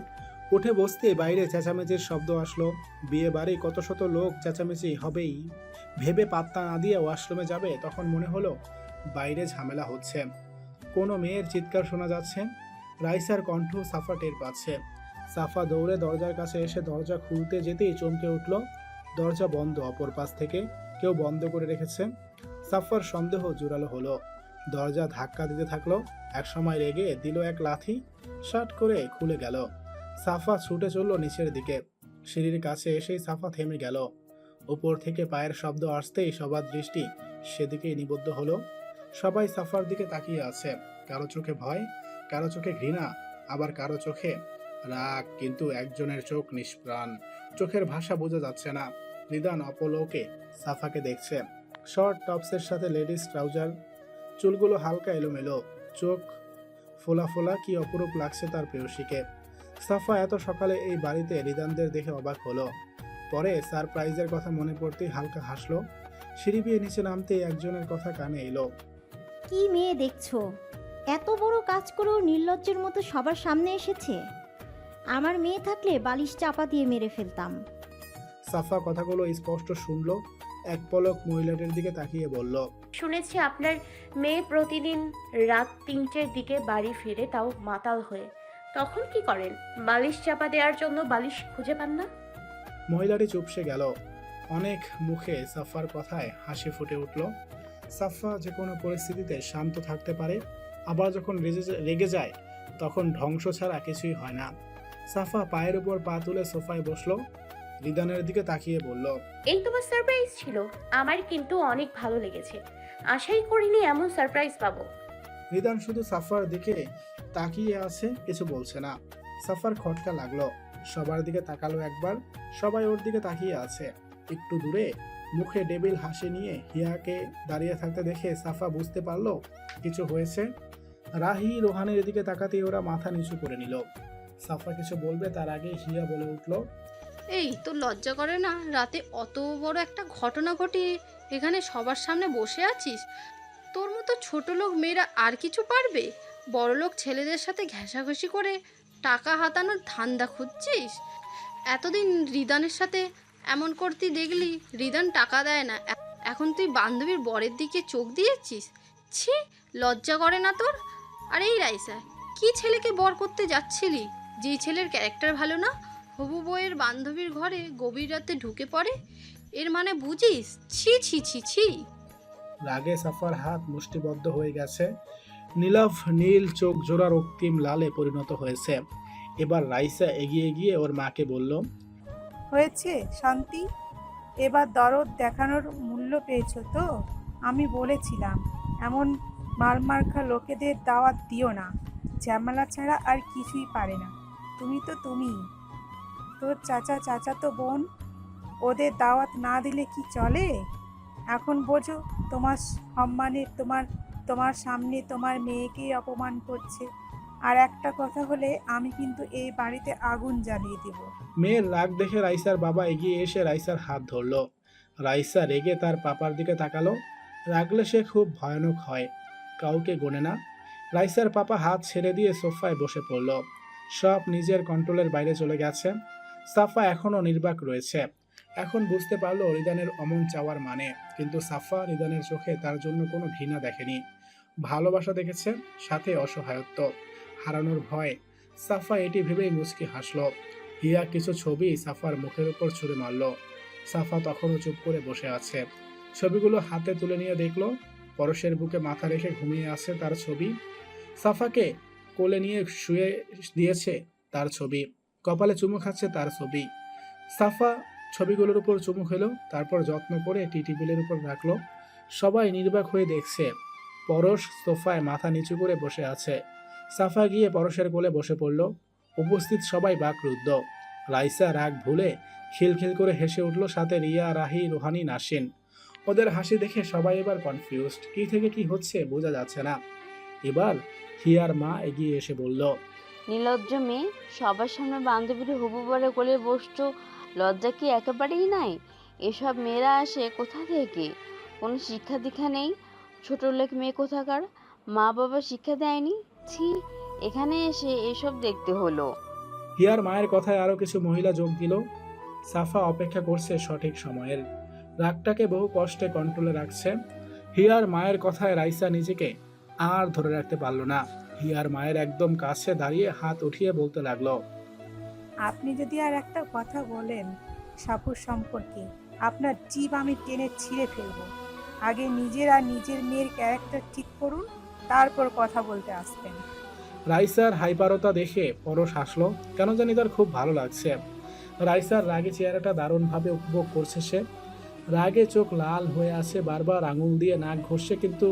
উঠে বসতে বাইরে চেঁচামেচির শব্দ আসলো। বিয়ে বাড়ি, কত শত লোক, চেঁচামেচি হবেই ভেবে পাত্তা না দিয়ে ওয়াশরুমে যাবে, তখন মনে হলো বাইরে ঝামেলা হচ্ছে। কোনো মেয়ের চিৎকার শোনা যাচ্ছে। রাইসার কণ্ঠ সাফা টের পাচ্ছে। সাফা দৌড়ে দরজার কাছে এসে দরজা খুলতে যেতেই চমকে উঠল। দরজা বন্ধ, অপর পাশ থেকে কেউ বন্ধ করে রেখেছে। সাফার সন্দেহ জোরালো হলো। দরজা ধাক্কা দিতে থাকলো। এক সময় রেগে দিল এক লাথি, শার্ট করে খুলে গেল। সাফা ছুটে চলল নিচের দিকে। সিঁড়ির কাছে এসেই সাফা থেমে গেল। উপর থেকে পায়ের শব্দ আসতেই সবার দৃষ্টি সেদিকেই নিবদ্ধ হলো। সবাই সাফার দিকে তাকিয়ে আছে। কারো চোখে ভয়, কারো চোখে ঘৃণা, আবার কারো চোখে রাগ, কিন্তু একজনের চোখ নিষ্প্রাণ। চোখের ভাষা বোঝা যাচ্ছে না। নিদান অপলোকে সাফাকে দেখছে। শর্ট টপসের সাথে লেডিস ট্রাউজার, চুলগুলো হালকা এলোমেলো, চোখ ফোলা ফোলা, কি অপরূপ লাগছে তার প্রেয়সীকে। সাফা এত সকালে এই বাড়িতে রিদানদের দেখে অবাক হলো। পরে সারপ্রাইজের কথা মনে পড়তেই হালকা হাসলো। সিঁড়ি বেয়ে নিচে নামতেই একজনের কথা কানে এলো, কি মেয়ে দেখছো, এত বড় কাজ করেও নির্লজ্জের মতো সবার সামনে এসেছে। আমার মেয়ে থাকলে বালিশ চাপা দিয়ে মেরে ফেলতাম। সাফা কথাগুলো স্পষ্ট শুনলো। এক পলক মহিলাটির দিকে তাকিয়ে বলল, শুনেছি আপনার মেয়ে প্রতিদিন রাত 3টের দিকে বাড়ি ফিরে, তাও মাতাল হয়ে। তখন কি করেন? বালিশ চাপা দেওয়ার জন্য বালিশ খুঁজে পান না? মহিলাটি চুপসে গেল। অনেক মুখে সাফার কথায় হাসি ফুটে উঠল। সাফা যে কোনো পরিস্থিতিতে শান্ত থাকতে পারে, আবার যখন রেগে যায় তখন ধ্বংস ছাড়া কিছুই হয় না। সাফা পায়ের উপর পা তুলে সোফায় বসলো। রিদানের দিকে তাকিয়ে বলল, এই তোমার সারপ্রাইজ ছিল। আমার কিন্তু অনেক ভালো লেগেছে। আশাই করিনি এমন সারপ্রাইজ পাবো। রিদান শুধু সাফার দিকে তাকিয়ে আছে, কিছু বলছে না। সাফার খটকা লাগলো। সবার দিকে তাকালো একবার, সবাই ওর দিকে তাকিয়ে আছে। একটু দূরে মুখে ডেবিল হাসি নিয়ে হিয়াকে দাঁড়িয়ে থাকতে দেখে সাফা বুঝতে পারলো কিছু হয়েছে। রাহি রোহানের দিকে তাকাতেই ওরা মাথা নিচু করে নিল। সাফা কিছু বলবে তার আগে হিয়া বলে উঠল, এই তোর লজ্জা করে না? রাতে অত বড় একটা ঘটনা ঘটিয়ে এখানে সবার সামনে বসে আছিস? তোর মতো ছোট লোক মেয়েরা আর কিছু পারবে? বড়লোক ছেলেদের সাথে ঘেঁষাঘেঁষি করে টাকা হাতানোর ধান্দা খুঁজছিস? এতদিন রিদানের সাথে এমন করতে দেখলি রিদান টাকা দেয় না, এখন তুই বান্ধবীর বরের দিকে চোখ দিয়েছিস? ছি, লজ্জা করে না তোর? আর এই রাইসা, কি ছেলেকে বর করতে যাচ্ছিলি যেই ছেলের ক্যারেক্টার ভালো না? হবু বউয়ের বান্ধবীর ঘরে গভীর রাতে ঢুকে পড়ে, এর মানে বুঝিস? ছি ছি ছি ছি। রাগে সাফার হাত মুষ্টিবদ্ধ হয়ে গেছে, নীলাভ নীল চোখ জোড়া রক্তিম লালে পরিণত হয়েছে। এবার রাইসা এগিয়ে গিয়ে ওর মাকে বলল, হয়েছে শান্তি, এবার দরদ দেখানোর মূল্য পেয়েছো তো? আমি বলেছিলাম এমন মারমার্খা লোকেদের দাওয়াত দিও না, ঝামেলা ছাড়া আর কিছুই পারে না। তুমি তো তুমিই, তোর চাচাতো বোন, ওদের দাওয়াত না দিলে কি চলে? এখন বোঝো তোমার সম্মানে তোমার সামনে তোমার মেয়েকেই অপমান করছে। আর একটা কথা হলে আমি কিন্তু এই বাড়িতে আগুন জ্বালিয়ে দেব। মেয়ের রাগ দেখে রাইসার বাবা এগিয়ে এসে রাইসার হাত ধরল। রাইসা রেগে তার পাপার দিকে তাকালো। রাগলে সে খুব ভয়ানক হয়, কাউকে গোনে না। রাইসার পাপা হাত ছেড়ে দিয়ে সোফায় বসে পড়ল। সব নিজের কন্ট্রোলের বাইরে চলে গেছে। সাফা এখনও নির্বাক রয়েছে। এখন বুঝতে পারলো রিদানের অমন চাওয়ার মানে, কিন্তু সাফা রিদানের চোখে তার জন্য কোনো ঘৃণা দেখেনি, ভালোবাসা দেখেছে, সাথে অসহায়ত্ব, হারানোর ভয়। সাফা এটি ভেবেই মুচকি হাসল। হিয়া কিছু ছবি সাফার মুখের উপর ছুঁড়ে মারল। সাফা তখনও চুপ করে বসে আছে। ছবিগুলো হাতে তুলে নিয়ে দেখলো পরশের বুকে মাথা রেখে ঘুমিয়ে আছে তার ছবি। সাফাকে কোলে নিয়ে শুয়ে দিয়েছে তার ছবি, কপালে চুমু খাচ্ছে তার ছবি। সাফা ছবিগুলোর উপর চুমু খেলো, তারপর যত্ন করে টি টেবিলের উপর রাখলো। সবাই নির্বাক হয়ে দেখছে। পরশ সোফায় মাথা নিচু করে বসে আছে। সাফা গিয়ে পরশের কোলে বসে পড়ল। উপস্থিত সবাই বাকরুদ্ধ। রাইসা রাগ ভুলে খিলখিল করে হেসে উঠল, সাথে রিয়া, রাহি, রুহানি, নাসিন। ওদের হাসি দেখে সবাই এবার কনফিউজড, কি থেকে কি হচ্ছে বোঝা যাচ্ছে না। এবার হিয়ার মা এগিয়ে এসে বলল, নির্লজ্জ মেয়ে, সবার সামনে বান্ধবীর হবু বরে কোলে বসছো, লজ্জা কি একেবারেই নাই? এসব মেয়েরা আসে কোথা থেকে? কোনো শিক্ষা দীক্ষা নেই, ছোট লোক মেয়ে কোথাকার, মা বাবা শিক্ষা দেয়নি। ছি, এখানে এসে এসব দেখতে হলো। হিয়ার মায়ের কথায় আরো কিছু মহিলা যোগ দিল। সাফা অপেক্ষা করছে সঠিক সময়ের। রাগটাকে বহু কষ্টে কন্ট্রোলে রাখছে। হিয়ার মায়ের কথায় রাইসা নিজেকে আর ধরে রাখতে পারল না। হিয়ার মায়ের একদম কাছে দাঁড়িয়ে হাত উঠিয়ে বলতে লাগলো, আপনি যদি আর একটা কথা বলেন সাপুর সম্পর্কে, আপনার জিভ আমি টেনে ছিঁড়ে ফেলবো। আগে নিজের আর নিজের মেয়ের ক্যারেক্টার ঠিক করুন, তারপর কথা বলতে আসবেন। রাইসার হাইপারতা দেখে পরশ হাসলো, কেন জানি তার খুব ভালো লাগছে। রাইসার রাগে চেহারাটা দারুণভাবে উপভোগ করছে সে। রাগে চোখ লাল হয়ে আছে, বারবার আঙুল দিয়ে নাক ঘষছে, কিন্তু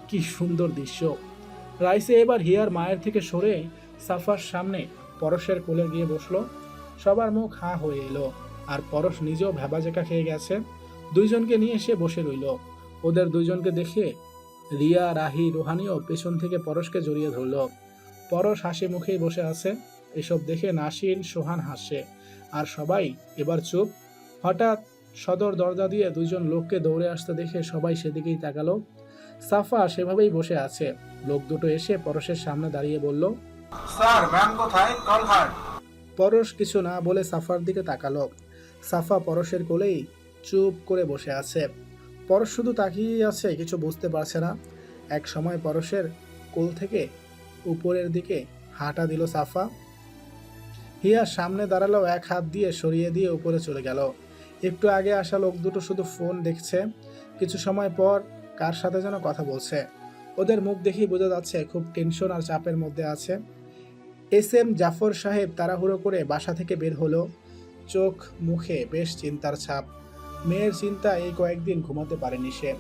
কি সুন্দর দৃশ্য। রাইসা এবার হিয়ার মায়ের থেকে সরে সাফার সামনে পরশের কোলে গিয়ে বসলো। সবার মুখ হা হয়ে এলো, আর পরশ নিজেও ভেবাজেকা খেয়ে গেছে। দুইজনকে নিয়ে সে বসে রইল। ওদের দুইজনকে দেখে রিয়া, রাহি, রুহানিও পেছন থেকে পরশকে জড়িয়ে ধরল। পরশ হাসি মুখেই বসে আছে। এসব দেখে নাসিন, সোহান হাসছে, আর সবাই এবার চুপ। হঠাৎ সদর দরজা দিয়ে দুইজন লোককে দৌড়ে আসতে দেখে সবাই সেদিকেই তাকালো। সাফা সেভাবেই বসে আছে। লোক দুটো এসে পরশের সামনে দাঁড়িয়ে বলল, স্যার ম্যাম কোথায়? Call heart. পরশ কিছু না বলে সাফার দিকে তাকালো। সাফা পরশের কোলেই চুপ করে বসে আছে। পরশ শুধু তাকিয়ে আছে, কিছু বুঝতে পারছে না। এক সময় পরশের কোল থেকে উপরের দিকে হাঁটা দিল সাফা। হিয়ার সামনে দাঁড়ালো, এক হাত দিয়ে সরিয়ে দিয়ে উপরে চলে গেল। একটু আগে আসা লোক দুটো শুধু ফোন দেখছে। কিছু সময় পর কার সাথে যেন কথা বলছে। ওদের মুখ দেখেই বোঝা যাচ্ছে খুব টেনশন আর চাপের মধ্যে আছে। এসএম জাফর সাহেব তাড়াহুড়ো করে বাসা থেকে বের হলো। চোখ মুখে বেশ চিন্তার ছাপ। মেয়ের চিন্তা এই কয়েকদিন ঘুমাতে পারেনি সে।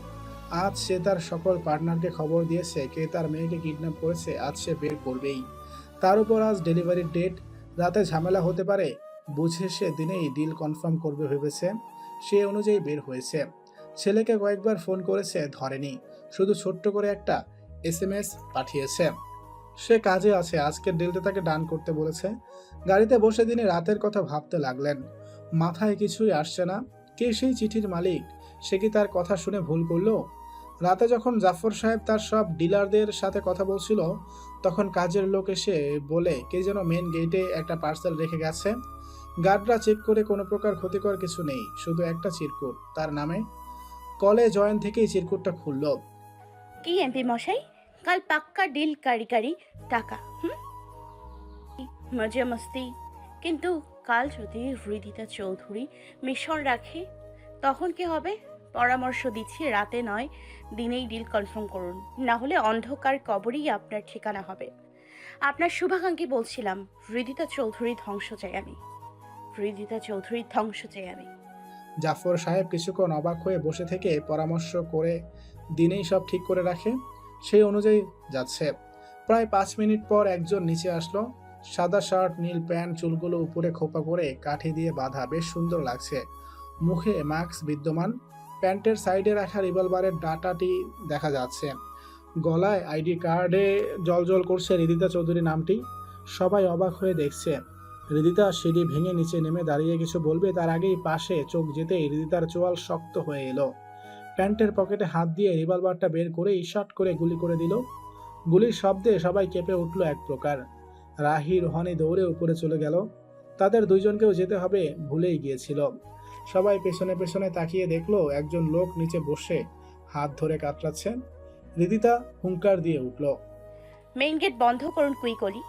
আজ সে তার সকল পার্টনারকে খবর দিয়েছে কে তার মেয়েকে কিডন্যাপ করেছে। আজ সে বের করবেই। তার উপর আজ ডেলিভারির ডেট, রাতে ঝামেলা হতে পারে বুঝে সে দিনেই ডিল কনফার্ম করবে ভেবেছে। সে অনুযায়ী বের হয়েছে। ছেলেকে কয়েকবার ফোন করেছে, ধরেনি, শুধু ছোট্ট করে একটা SMS পাঠিয়েছে। সে কাজে আছে, আজকের ডিলটা তাকে ডান করতে বলেছে। গাড়িতে বসে দিনে রাতের কথা ভাবতে লাগলেন। মাথায় কিছুই আসছে না। কে সেই চিঠির মালিক? সে কি তার কথা শুনে ভুল করলো? রাতে যখন জাফর সাহেব তার সব ডিলারদের সাথে কথা বলছিল, তখন কাজের লোক এসে বলে কে যেন মেন গেটে একটা পার্সেল রেখে গেছে। গার্ডরা চেক করে কোনো প্রকার ক্ষতিকর কিছু নেই, শুধু একটা চিরকুট তার নামে। কলে জয়েন থেকেই চিরকুটটা খুলল। কি এমপি মশাই, কাল পাক্কা ডিল কারি টাকা। মজা মস্তি। কিন্তু কাল যদি হৃদিতা চৌধুরী মিশন রাখে তখন কি হবে? পরামর্শ দিচ্ছি, রাতে নয় দিনেই ডিল কনফার্ম করুন, না হলে অন্ধকার কবরেই আপনার ঠিকানা হবে। আপনার শুভাকাঙ্ক্ষী বলছিলাম, হৃদিতা চৌধুরী ধ্বংস চাই আমি, হৃদিতা চৌধুরী ধ্বংস চাই আমি। জাফর সাহেব কিছুক্ষণ অবাক হয়ে বসে থেকে পরামর্শ করে দিনেই সব ঠিক করে রাখে, সেই অনুযায়ী যাচ্ছে। প্রায় 5 মিনিট পর একজন নিচে আসলো। সাদা শার্ট, নীল প্যান্ট, চুলগুলো উপরে খোপা করে কাঠি দিয়ে বাঁধা, বেশ সুন্দর লাগছে। মুখে মাস্ক বিদ্যমান। প্যান্টের সাইডে রাখা রিভলভারের ডাটাটি দেখা যাচ্ছে। গলায় আইডি কার্ডে জলজল করছে হৃদিতা চৌধুরী নামটি। সবাই অবাক হয়ে দেখছে। হৃদিতা সিঁড়ি ভেঙে নিচে নেমে দাঁড়িয়ে কিছু বলবে, তার আগেই পাশে চোখ যেতেই হৃদিতার চোয়াল শক্ত হয়ে এলো। প্যান্টের পকেটে হাত দিয়ে রিভলভারটা বের করে শট করে গুলি করে দিল। গুলির শব্দে সবাই কেঁপে উঠল এক প্রকার। রাহি, রোহানি দৌড়ে উপরে চলে গেল। তাদের দুইজনকেও যেতে হবে ভুলেই গিয়েছিল। সবাই পেছনে পেছনে তাকিয়ে দেখলো একজন লোক নিচে বসে হাত ধরে কাতরাচ্ছে। হৃদিতা হুঙ্কার দিয়ে উঠল, মেইন গেট বন্ধ করুন কুইকলি,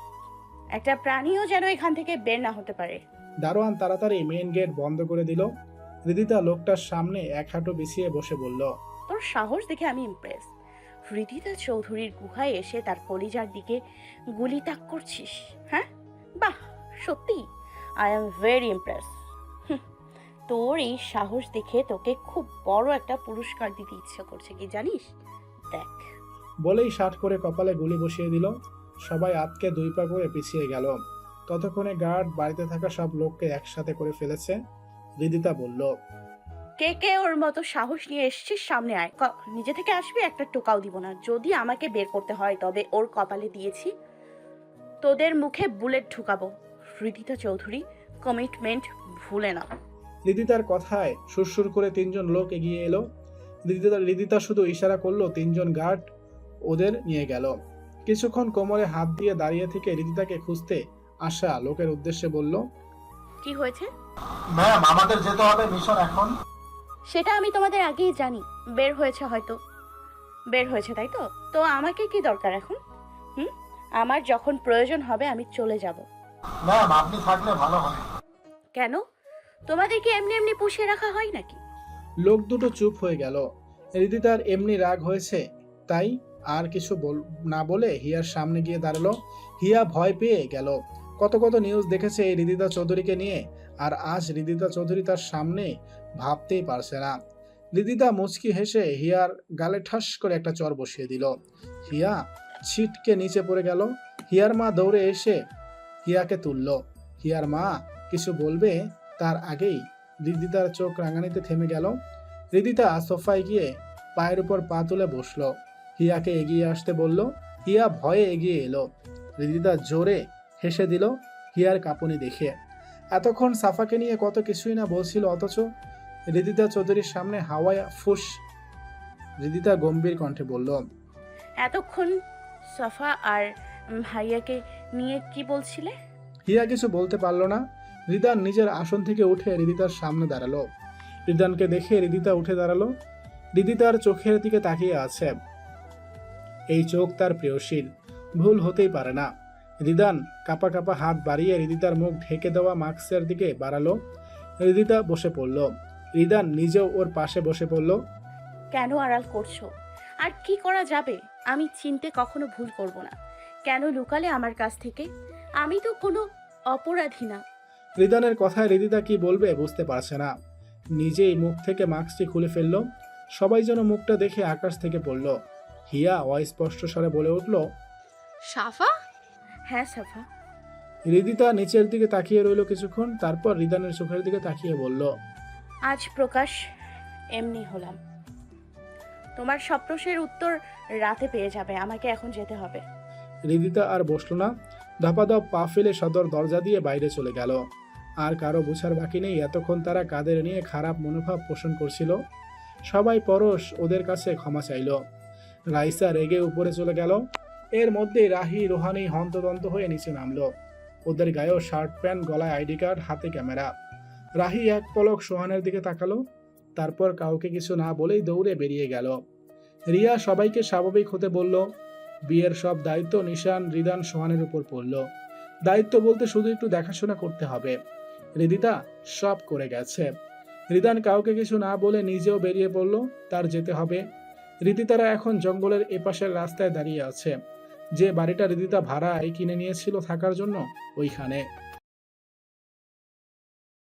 একটা প্রাণীও যেন এখান থেকে বের না হতে পারে। দারোয়ান তাড়াতাড়ি মেইন গেট বন্ধ করে দিল। হৃদিতা লোকটার সামনে এক হাঁটু বিছিয়ে বসে বলল, তোর সাহস দেখে আমি ইমপ্রেস। হৃদিতা চৌধুরীর গুহায় এসে তার কলিজার দিকে গুলি তাক করছিস? হ্যাঁ, বাহ, সত্যি আই এম ভেরি ইমপ্রেস। তোর এই সাহস দেখে তোকে খুব বড় একটা পুরস্কার দিতে ইচ্ছে করছে, কি জানিস? দেখ। বলেই শার্ট করে কপালে গুলি বসিয়ে দিল। সবাই আতকে 2 পা করে পিছিয়ে গেল। ততক্ষণে গার্ড বাড়িতে থাকা সব লোককে একসাথে করে ফেলেছে। হৃদিতা বলল, কে কে ওর মতো সাহস নিয়ে এসছিস সামনে আয়। নিজে থেকে আসবি, একটা টোকাও দিব না। যদি আমাকে বের করতে হয় তবে ওর কপালে দিয়েছি, তোদের মুখে বুলেট ঢুকাবো। হৃদিতা চৌধুরী, কমিটমেন্ট ভুলে না। হৃদিতার কথায় সুরসুর করে 3 জন লোক এগিয়ে এলো। হৃদিতা শুধু ইশারা করলো, 3 জন গার্ড ওদের নিয়ে গেল। কিছুক্ষণ কোমরে হাত দিয়ে দাঁড়িয়ে থেকে হৃদিতাকে খুঁজতে আসা লোকের উদ্দেশ্যে বলল, কি হয়েছে? ম্যাম, আমাদের যেতে হবে মিশন এখন। সেটা আমি তোমাদের আগেই জানি। বের হয়েছে হয়তো, বের হয়েছে তাই তো? তো আমাকে কি দরকার এখন? আমার যখন প্রয়োজন হবে আমি চলে যাব। ম্যাম, আপনি থাকলে ভালো হয়। কেন? তোমাদের কি এমনি এমনি পুষিয়ে রাখা হয় নাকি? লোক দুটো চুপ হয়ে গেল। হৃদিতার এমনি রাগ হয়েছে, তাই আর কিছু না বলে হিয়ার সামনে গিয়ে দাঁড়ালো। হিয়া ভয় পেয়ে গেল। কত কত নিউজ দেখেছে এই হৃদিতা চৌধুরীকে নিয়ে, আর আজ হৃদিতা চৌধুরী তার সামনে ভাবতেই পারছে না। হৃদিতা মুচকি হেসে হিয়ার গালে ঠাস করে একটা চর বসিয়ে দিল। হিয়া ছিটকে নিচে পড়ে গেল। হিয়ার মা দৌড়ে এসে হিয়াকে তুলল। হিয়ার মা কিছু বলবে তার আগেই হৃদিতার চোখ রাঙানিতে থেমে গেল। হৃদিতা সোফায় গিয়ে পায়ের উপর পা তুলে বসলো। হিয়াকে এগিয়ে আসতে বলল। হিয়া ভয়ে এগিয়ে এলো। হৃদিতা জোরে হেসে দিল হিয়ার কাঁপুনি দেখে। এতক্ষণ সাফাকে নিয়ে কত কিছুই না বলছিল, অথচ হৃদিতা চৌধুরীর সামনে হাওয়ায় ফুস। হৃদিতা গম্ভীর কণ্ঠে বলল, এতক্ষণ সাফা আর ভাইয়াকে নিয়ে কি বলছিলে? হিয়া কিছু বলতে পারল না। রিদান নিজের আসন থেকে উঠে হৃদিতার সামনে দাঁড়ালো। রিদানকে দেখে হৃদিতা উঠে দাঁড়ালো। হৃদিতার চোখের দিকে তাকিয়ে আছে। এই চোখ তার প্রিয়শীল, ভুল হতেই পারে না। রিদান কাপা কাপা হাত বাড়িয়ে হৃদিতার মুখ ঢেকে দেওয়া মাস্কের দিকে বাড়ালো। হৃদিতা বসে পড়ল। রিদান নিজেও ওর পাশে বসে পড়ল। কেন আড়াল করছো? আর কি করা যাবে? আমি চিনতে কখনো ভুল করব না। কেন লুকালে আমার কাছ থেকে? আমি তো কোনো অপরাধী না। রিদানের কথায় হৃদিতা কি বলবে বুঝতে পারছে না। নিজেই মুখ থেকে মাস্কটি খুলে ফেলল। সবাই যেন মুখটা দেখে আকাশ থেকে পড়ল। হিয়া অস্পষ্ট স্বরে বলে উঠল, সাফা? হ্যাঁ সাফা। হৃদিতা নিচের দিকে তাকিয়ে রইল কিছুক্ষণ, তারপর রিদানের চোখের দিকে তাকিয়ে বলল, আজ প্রকাশ এমনি হলাম। তোমার সব প্রশ্নের উত্তর রাতে পেয়ে যাবে, আমাকে এখন যেতে হবে। হৃদিতা আর বসল না, ধাপাধাপ পা ফেলে সদর দরজা দিয়ে বাইরে চলে গেল। আর কারো বোঝার বাকি নেই এতক্ষণ তারা কাদের নিয়ে খারাপ মনোভাব পোষণ করছিল। সবাই পরশ ওদের কাছে ক্ষমা চাইল। রাইসা রেগে উপরে চলে গেল। এর মধ্যে রাহি রোহানি হন্তদন্ত হয়ে নিচে নামলো। ওদের গায়েও শার্ট প্যান্ট, গলায় আইডি কার্ড, হাতে ক্যামেরা। রাহি এক পলক সোহানের দিকে তাকালো, তারপর কাউকে কিছু না বলেই দৌড়ে বেরিয়ে গেল। রিয়া সবাইকে স্বাভাবিক হতে বলল। বিয়ের সব দায়িত্ব নিশান, রিদান, সোহানের উপর পড়ল। দায়িত্ব বলতে শুধু একটু দেখাশোনা করতে হবে। রিদিতা সব করে গেছে। রিদান কাউকে কিছু না বলে নিজেও বেরিয়ে পড়ল, তার যেতে হবে। রিদিতারা এখন জঙ্গলের এপাশের রাস্তায় দাঁড়িয়ে আছে। যে বাড়িটা রিদিতা ভাড়ায় কিনে নিয়েছিল থাকার জন্য, ওইখানে।